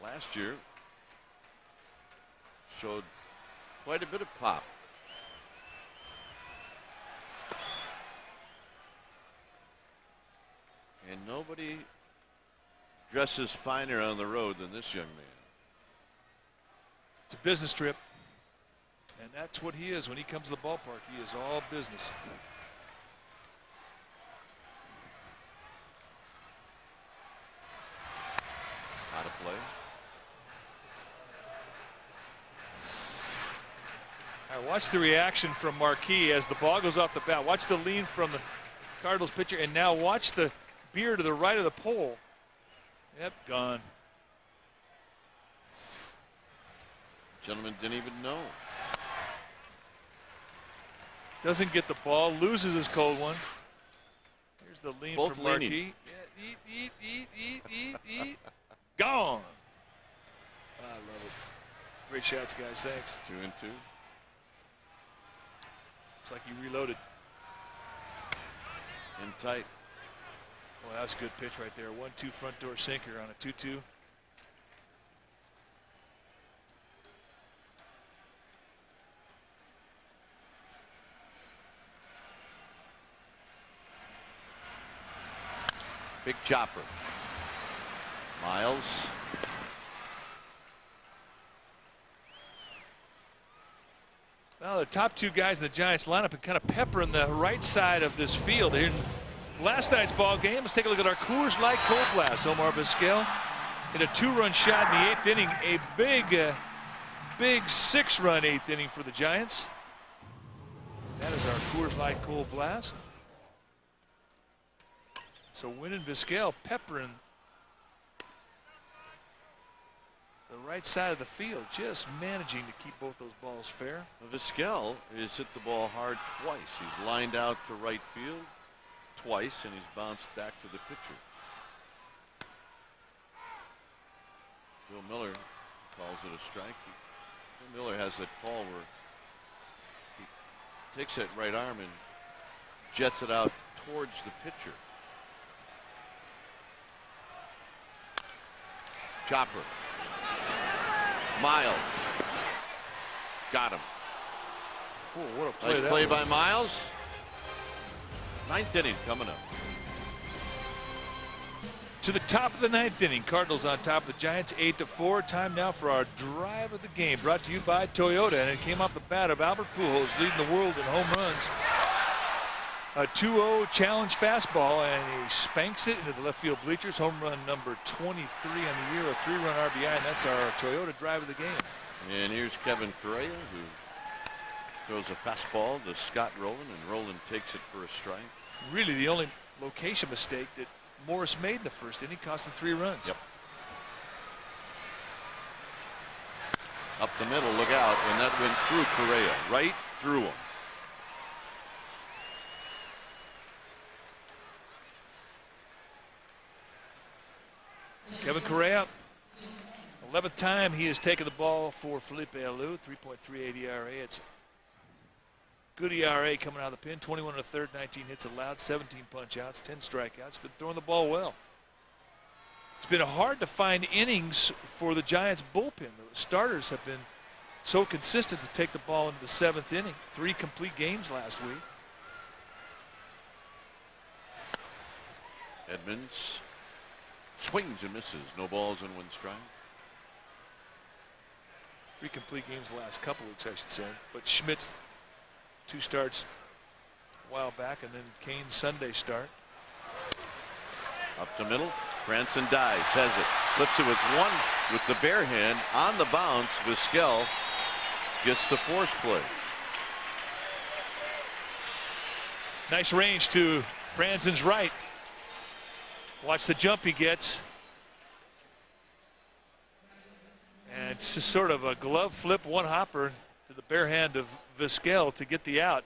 Last year showed quite a bit of pop. And nobody dresses finer on the road than this young man. It's a business trip, and that's what he is when he comes to the ballpark. He is all business. Out of play. All right, watch the reaction from Marquis as the ball goes off the bat. Watch the lean from the Cardinals pitcher, and now watch the beer to the right of the pole. Yep, gone. Gentleman didn't even know. Doesn't get the ball, loses his cold one. Here's the lean Both from Marquis. leaning. Yeah, eat. Gone. I love it. Great shots, guys. Thanks. 2-2. Looks like he reloaded. In tight. Well, that's a good pitch right there. 1-2 front door sinker on a 2-2. Big chopper. Miles. Well, the top two guys in the Giants lineup and kind of peppering the right side of this field. Here in last night's ball game, let's take a look at our Coors Light Cold Blast. Omar Vizquel hit a 2-run shot in the 8th inning. A big 6-run 8th inning for the Giants. That is our Coors Light Cold Blast. So Wynn and Vizquel peppering the right side of the field, just managing to keep both those balls fair. Vizquel has hit the ball hard twice. He's lined out to right field twice, and he's bounced back to the pitcher. Bill Miller calls it a strike. Bill Miller has that call where he takes that right arm and jets it out towards the pitcher. Chopper. Miles. Got him. Oh, what a play Nice that play was. by Miles. 9th inning coming up. To the top of the 9th inning. Cardinals on top of the Giants 8-4. Time now for our drive of the game, brought to you by Toyota. And it came off the bat of Albert Pujols, leading the world in home runs. A 2-0 challenge fastball, and he spanks it into the left field bleachers. Home run number 23 on the year, a 3-run RBI, and that's our Toyota drive of the game. And here's Kevin Correa, who throws a fastball to Scott Rowland, and Rowland takes it for a strike. Really the only location mistake that Morris made in the first inning cost him 3 runs. Yep. Up the middle, look out, and that went through Correa, right through him. Kevin Correa, 11th time he has taken the ball for Felipe Alou, 3.38 ERA. It's good ERA coming out of the pen. 21 1/3, 19 hits allowed, 17 punch outs, 10 strikeouts. Been throwing the ball well. It's been hard to find innings for the Giants bullpen. The starters have been so consistent to take the ball into the 7th inning. 3 complete games last week. Edmonds swings and misses. No balls and 1 strike. 3 complete games the last couple weeks, I should say. But Schmidt's 2 starts a while back, and then Kane's Sunday start. Up the middle. Franson dives, has it, flips it with the bare hand on the bounce. Vizquel gets the force play. Nice range to Franson's right. Watch the jump he gets. And it's just sort of a glove flip, one hopper to the bare hand of Vizquel to get the out.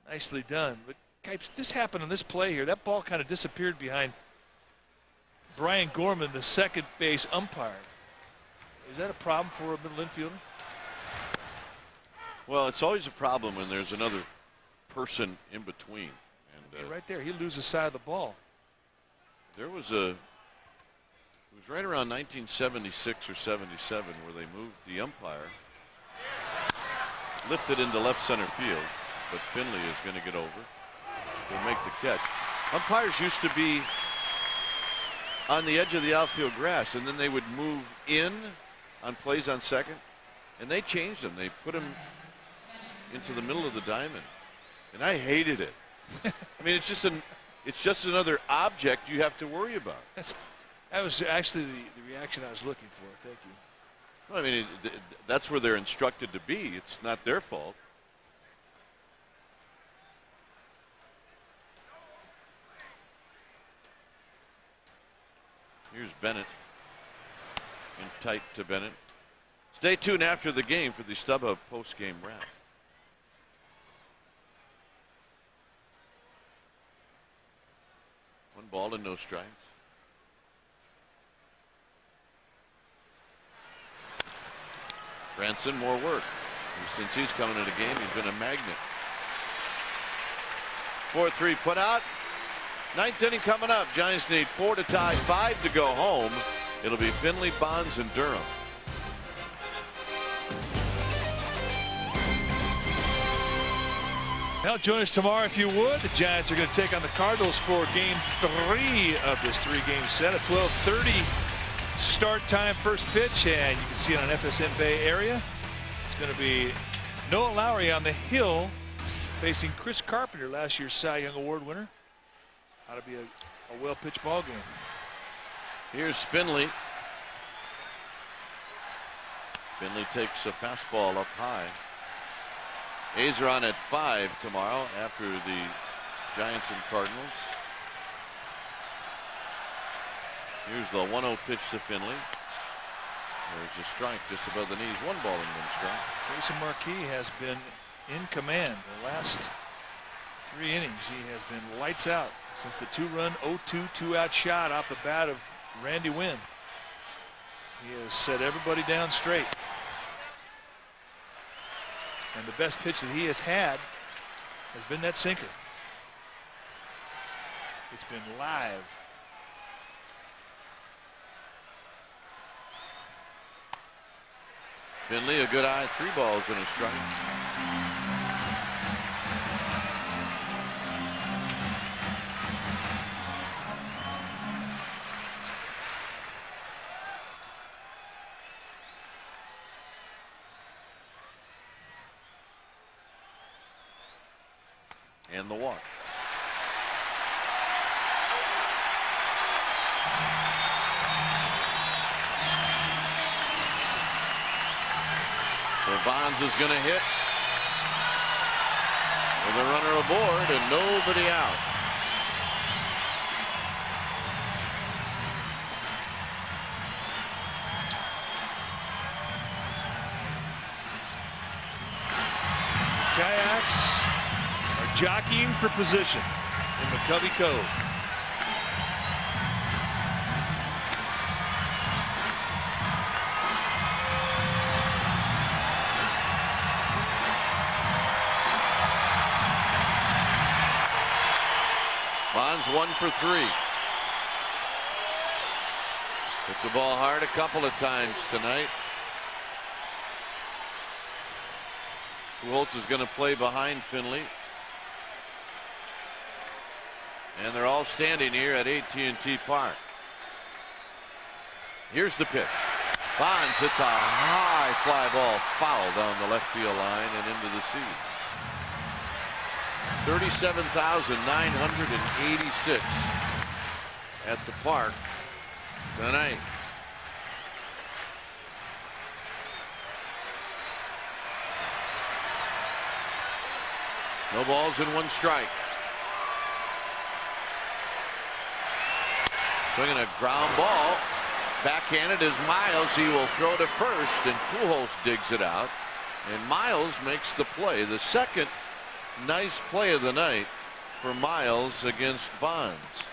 Nicely done. But Kipes, this happened on this play here. That ball kind of disappeared behind Brian Gorman, the second base umpire. Is that a problem for a middle infielder? Well, it's always a problem when there's another person in between. And right there, he loses sight of the ball. There was it was right around 1976 or 77 where they moved the umpire, lifted into left center field, but Finley is going to get over. He'll make the catch. Umpires used to be on the edge of the outfield grass, and then they would move in on plays on second, and they changed them. They put them into the middle of the diamond, and I hated it. I mean, it's just another object you have to worry about. That was actually the reaction I was looking for. Thank you. Well, I mean, that's where they're instructed to be. It's not their fault. Here's Bennett. In tight to Bennett. Stay tuned after the game for the StubHub post-game wrap. One ball and no strikes. Franson, more work. Since he's coming in the game, he's been a magnet. 4-3 put out. Ninth inning coming up. Giants need 4 to tie, 5 to go home. It'll be Finley, Bonds, and Durham. Now join us tomorrow if you would. The Giants are going to take on the Cardinals for game 3 of this 3-game set. A 12:30 start time, first pitch, and you can see it on FSN Bay Area. It's going to be Noah Lowry on the hill facing Chris Carpenter, last year's Cy Young Award winner. Ought to be a well-pitched ball game. Here's Finley. Finley takes a fastball up high. A's are on at 5 tomorrow after the Giants and Cardinals. Here's the 1-0 pitch to Finley. There's a strike just above the knees. 1 ball and 1 strike. Jason Marquis has been in command the last 3 innings. He has been lights out since the 2-run 0-2 2-out shot off the bat of Randy Wynn. He has set everybody down straight. And the best pitch that he has had has been that sinker. It's been live. Finley, a good eye, 3 balls and a strike. And the walk. So Bonds is going to hit with a runner aboard and nobody out. Kayaks are jockeying for position in McCovey Cove. Bonds 1 for 3. Hit the ball hard a couple of times tonight. Pujols is going to play behind Finley. And they're all standing here at AT&T Park. Here's the pitch. Bonds hits a high fly ball foul down the left field line and into the seat. 37,986 at the park tonight. No balls and 1 strike. Swinging a ground ball. Backhanded is Miles. He will throw to first, and Pujols digs it out. And Miles makes the play. The second nice play of the night for Miles against Bonds.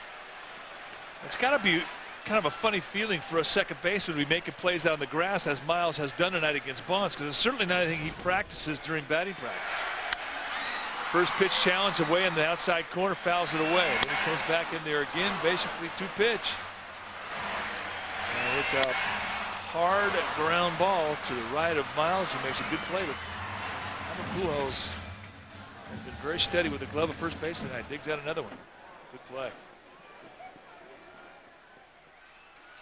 It's got to be kind of a funny feeling for a second baseman to be making plays out on the grass as Miles has done tonight against Bonds, because it's certainly not anything he practices during batting practice. First pitch challenge away in the outside corner, fouls it away. Then he comes back in there again, basically 2 pitch. And it's a hard ground ball to the right of Miles, who makes a good play. But Pujols has been very steady with the glove at first base tonight. Digs out another one. Good play.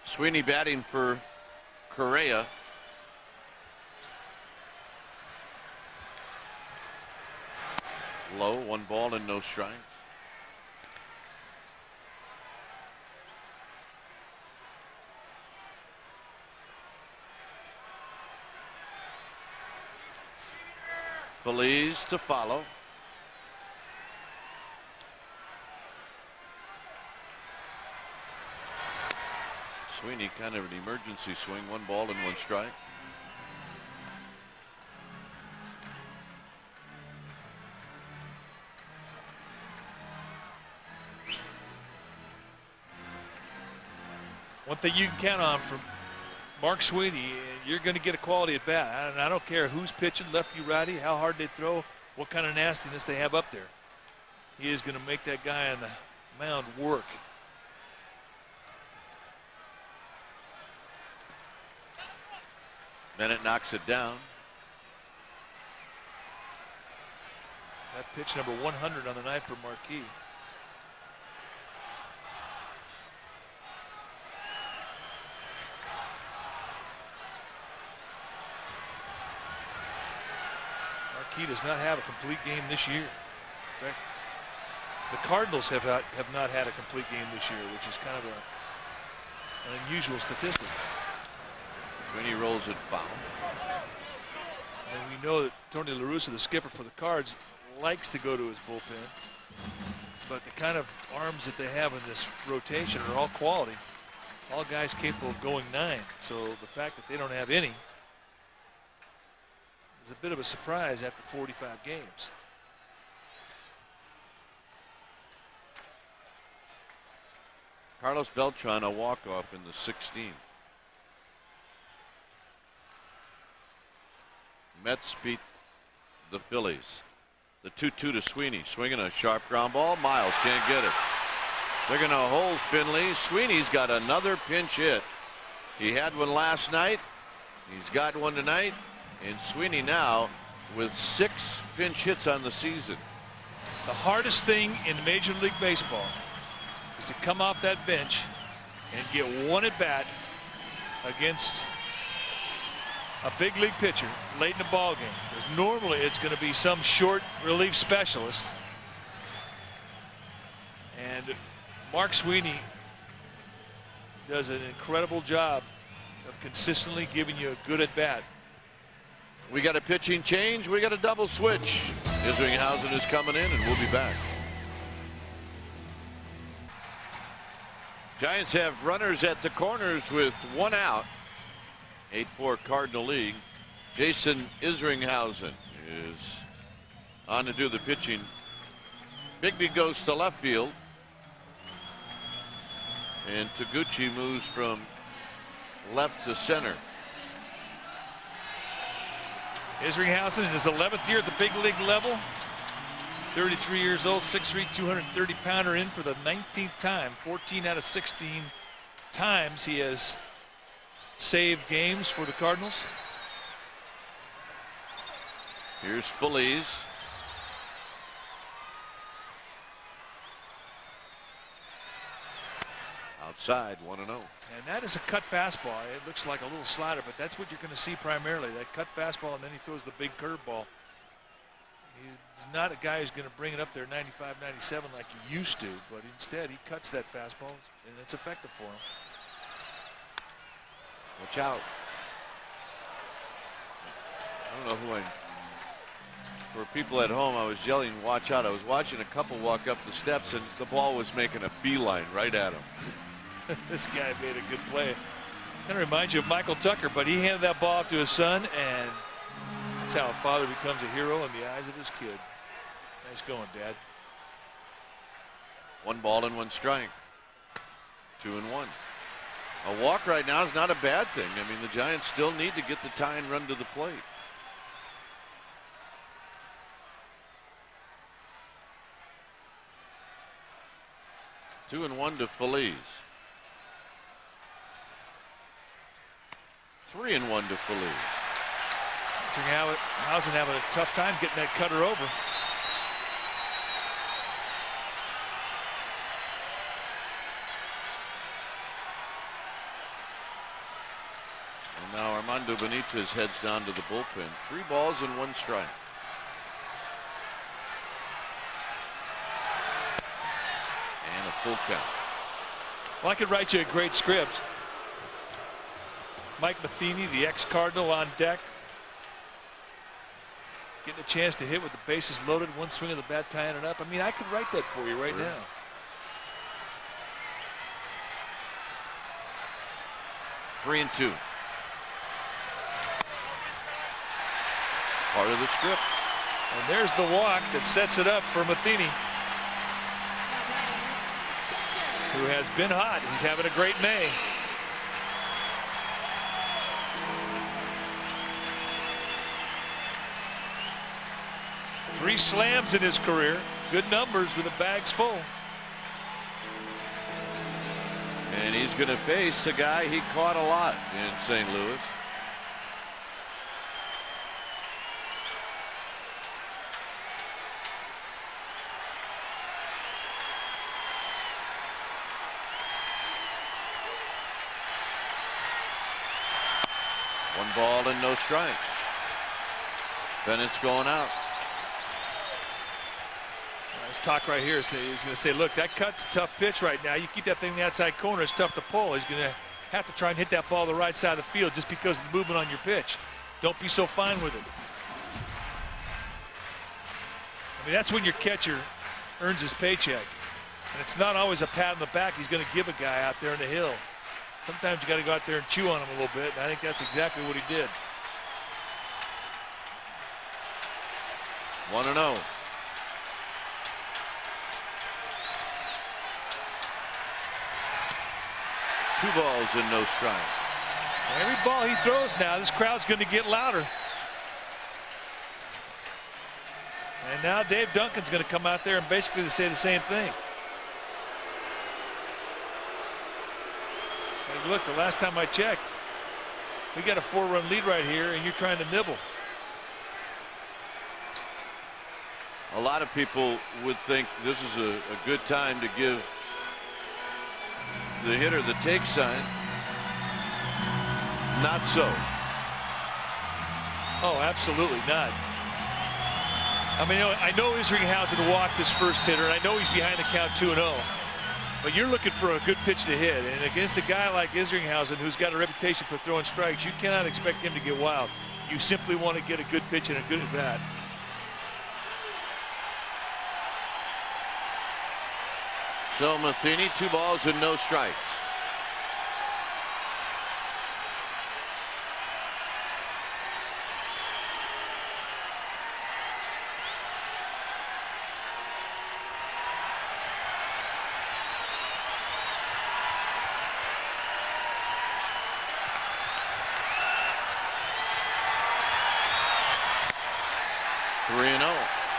Sweeney batting for Correa. Low, 1 ball and no strikes. Feliz to follow. Sweeney kind of an emergency swing, 1 ball and 1 strike. One thing you can count on from Mark Sweeney, you're going to get a quality at bat. I don't care who's pitching, lefty, righty, how hard they throw, what kind of nastiness they have up there. He is going to make that guy on the mound work. Bennett knocks it down. That pitch number 100 on the night for Marquis. Marquis does not have a complete game this year. In fact, the Cardinals have not had a complete game this year, which is kind of an unusual statistic. Sweeney rolls it foul. And we know that Tony La Russa, the skipper for the Cards, likes to go to his bullpen. But the kind of arms that they have in this rotation are all quality. All guys capable of going 9. So the fact that they don't have any is a bit of a surprise after 45 games. Carlos Beltran, a walk-off in the 16th. Mets beat the Phillies. The 2-2 to Sweeney. Swinging a sharp ground ball. Miles can't get it. They're going to hold Finley. Sweeney's got another pinch hit. He had one last night. He's got one tonight. And Sweeney now with 6 pinch hits on the season. The hardest thing in Major League Baseball is to come off that bench and get one at bat against a big league pitcher late in the ball game, because normally it's going to be some short relief specialist, and Mark Sweeney does an incredible job of consistently giving you a good at bat. We got a pitching change. We got a double switch. Isringhausen is coming in, and we'll be back. Giants have runners at the corners with 1 out. 8-4 Cardinal League. Jason Isringhausen is on to do the pitching. Bigby goes to left field. And Taguchi moves from left to center. Isringhausen in his 11th year at the big league level. 33 years old, 6'3", 230-pounder, in for the 19th time. 14 out of 16 times he has saved games for the Cardinals. Here's Feliz. Outside, 1-0. And that is a cut fastball. It looks like a little slider, but that's what you're going to see primarily. That cut fastball, and then he throws the big curveball. He's not a guy who's going to bring it up there 95, 97 like he used to, but instead he cuts that fastball, and it's effective for him. Watch out. I don't know who for people at home, I was yelling, watch out. I was watching a couple walk up the steps, and the ball was making a beeline right at him. This guy made a good play. Kind of reminds you of Michael Tucker, but he handed that ball off to his son, and that's how a father becomes a hero in the eyes of his kid. Nice going, Dad. 1 ball and 1 strike. 2-1. A walk right now is not a bad thing. I mean, the Giants still need to get the tying run to the plate. Two and 1 to Feliz. 3-1 to Feliz. Housen having a tough time getting that cutter over. And now Armando Benitez heads down to the bullpen. 3 balls and 1 strike. And a full count. Well, I could write you a great script. Mike Matheny, the ex-Cardinal, on deck. Getting a chance to hit with the bases loaded, 1 swing of the bat tying it up. I mean, I could write that for you right now. 3-2. Part of the script. And there's the walk that sets it up for Matheny, who has been hot. He's having a great May. Three slams in his career. Good numbers with the bags full. And he's going to face a guy he caught a lot in St. Louis. One ball and no strikes. Bennett's going out. This talk right here is he's going to say, look, that cut's a tough pitch right now. You keep that thing in the outside corner, it's tough to pull. He's going to have to try and hit that ball the right side of the field just because of the movement on your pitch. Don't be so fine with it. I mean, that's when your catcher earns his paycheck. And it's not always a pat on the back he's going to give a guy out there in the hill. Sometimes you got to go out there and chew on him a little bit, and I think that's exactly what he did. 1-0. Two balls and no strikes. Every ball he throws now, this crowd's going to get louder. And now Dave Duncan's going to come out there and basically say the same thing. Hey, look, the last time I checked, we got a 4-run lead right here, and you're trying to nibble. A lot of people would think this is a good time to give the hitter the take sign. Not so. Oh, absolutely not. I mean, I know Isringhausen walked his first hitter, and I know he's behind the count 2-0. But you're looking for a good pitch to hit, and against a guy like Isringhausen, who's got a reputation for throwing strikes, you cannot expect him to get wild. You simply want to get a good pitch and a good at bat. So Matheny, 2 balls and no strikes.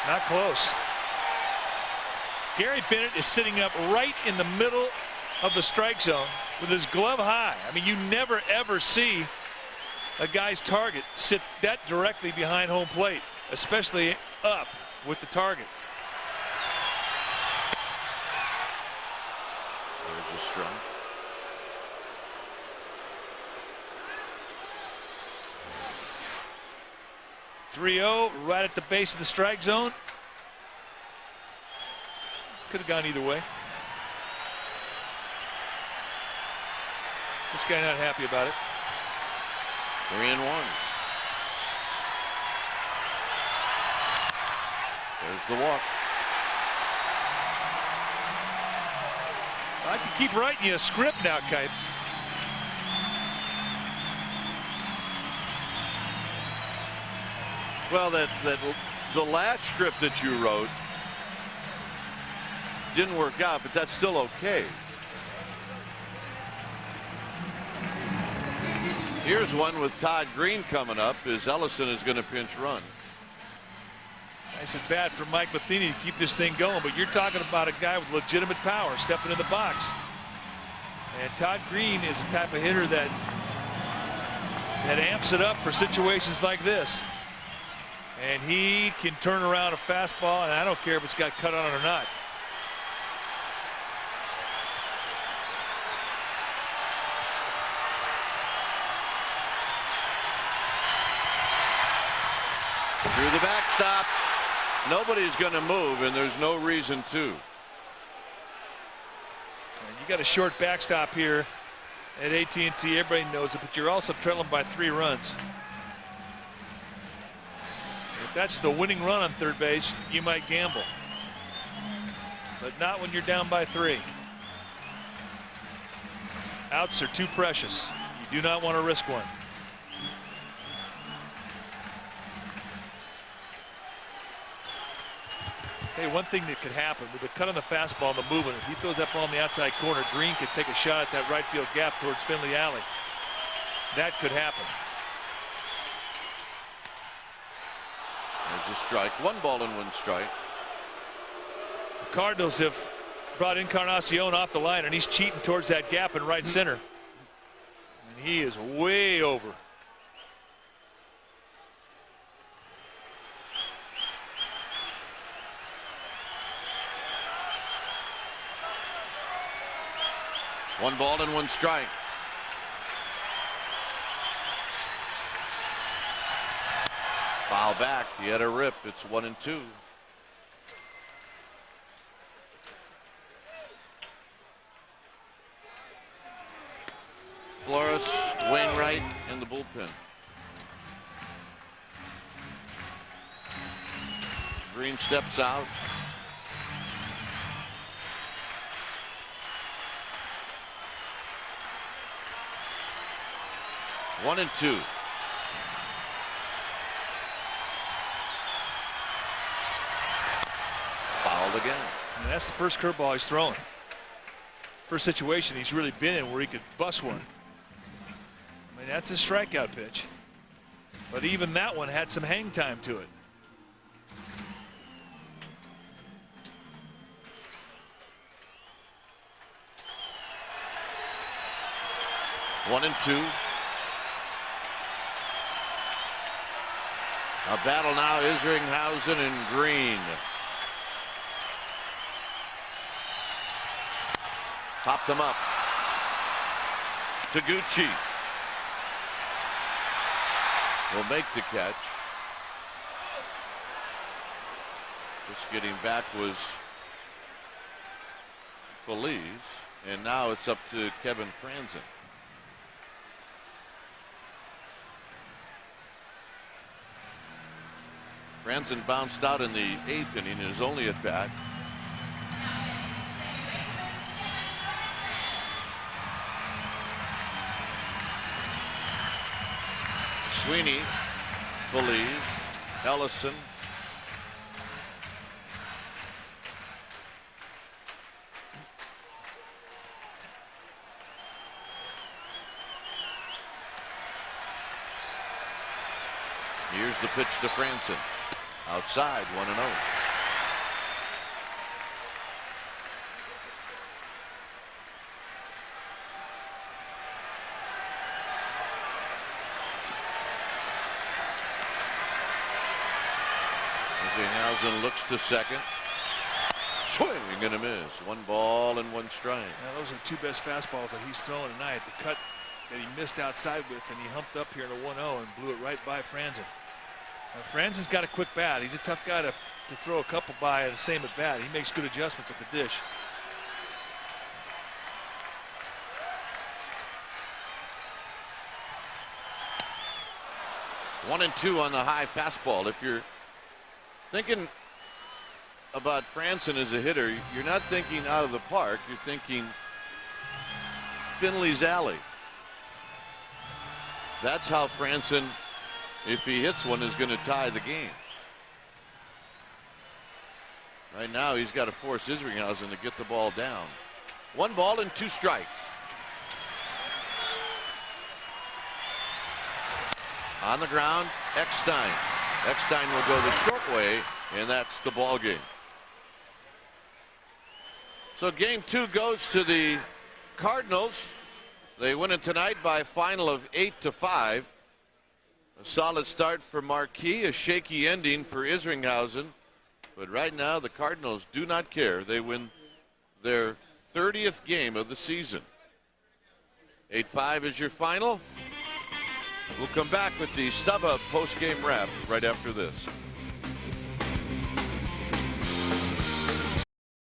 Not close. Gary Bennett is sitting up right in the middle of the strike zone with his glove high. I mean, you never ever see a guy's target sit that directly behind home plate, especially up with the target. There's a strike. .30 right at the base of the strike zone. Could have gone either way. This guy not happy about it. 3-1. There's the walk. I can keep writing you a script now, Kite. Well, the last script that you wrote didn't work out, but that's still okay. Here's one with Todd Green coming up as Ellison is going to pinch run. Nice at bat for Mike Matheny to keep this thing going, but you're talking about a guy with legitimate power stepping in the box. And Todd Green is the type of hitter that amps it up for situations like this. And he can turn around a fastball, and I don't care if it's got cut on it or not. Through the backstop. Nobody's going to move, and there's no reason to. And you got a short backstop here at AT&T. Everybody knows it, but you're also trailing by 3 runs. If that's the winning run on third base, you might gamble, but not when you're down by 3. Outs are too precious. You do not want to risk one. Hey, one thing that could happen with the cut on the fastball and the movement, if he throws that ball in the outside corner, Green could take a shot at that right field gap towards Finley Alley. That could happen. There's a strike. 1 ball and 1 strike. The Cardinals have brought Encarnacion off the line, and he's cheating towards that gap in right center. And he is way over. One ball and 1 strike. Foul back. He had a rip. It's 1-2. Flores, Wainwright in the bullpen. Green steps out. One and 2. Fouled again. And that's the first curveball he's throwing. First situation he's really been in where he could bust one. I mean, that's a strikeout pitch. But even that one had some hang time to it. One and 2. A battle now, Isringhausen and Green. Popped them up. Taguchi will make the catch. Just getting back was Feliz, and now it's up to Kevin Franzen. Franzen bounced out in the 8th inning and is only at bat. Sweeney, Feliz, Ellison. Here's the pitch to Franzen. Outside, 1-0. Isringhausen looks to second. Swing and a miss. 1 ball and 1 strike. Now, those are 2 best fastballs that he's throwing tonight. The cut that he missed outside with, and he humped up here in a 1-0 and blew it right by Franzen. Franzen's got a quick bat. He's a tough guy to to throw a couple by at the same at bat. He makes good adjustments at the dish. One and two on the high fastball. If you're thinking about Franson as a hitter, you're not thinking out of the park. You're thinking Finley's alley. That's how Franson, if he hits one, is going to tie the game. Right now, he's got to force Isringhausen to get the ball down. 1 ball and 2 strikes. On the ground, Eckstein. Eckstein will go the short way, and that's the ball game. So game 2 goes to the Cardinals. They win it tonight by a final of 8-5. A solid start for Marquis, a shaky ending for Isringhausen. But right now, the Cardinals do not care. They win their 30th game of the season. 8-5 is your final. We'll come back with the StubHub post-game wrap right after this.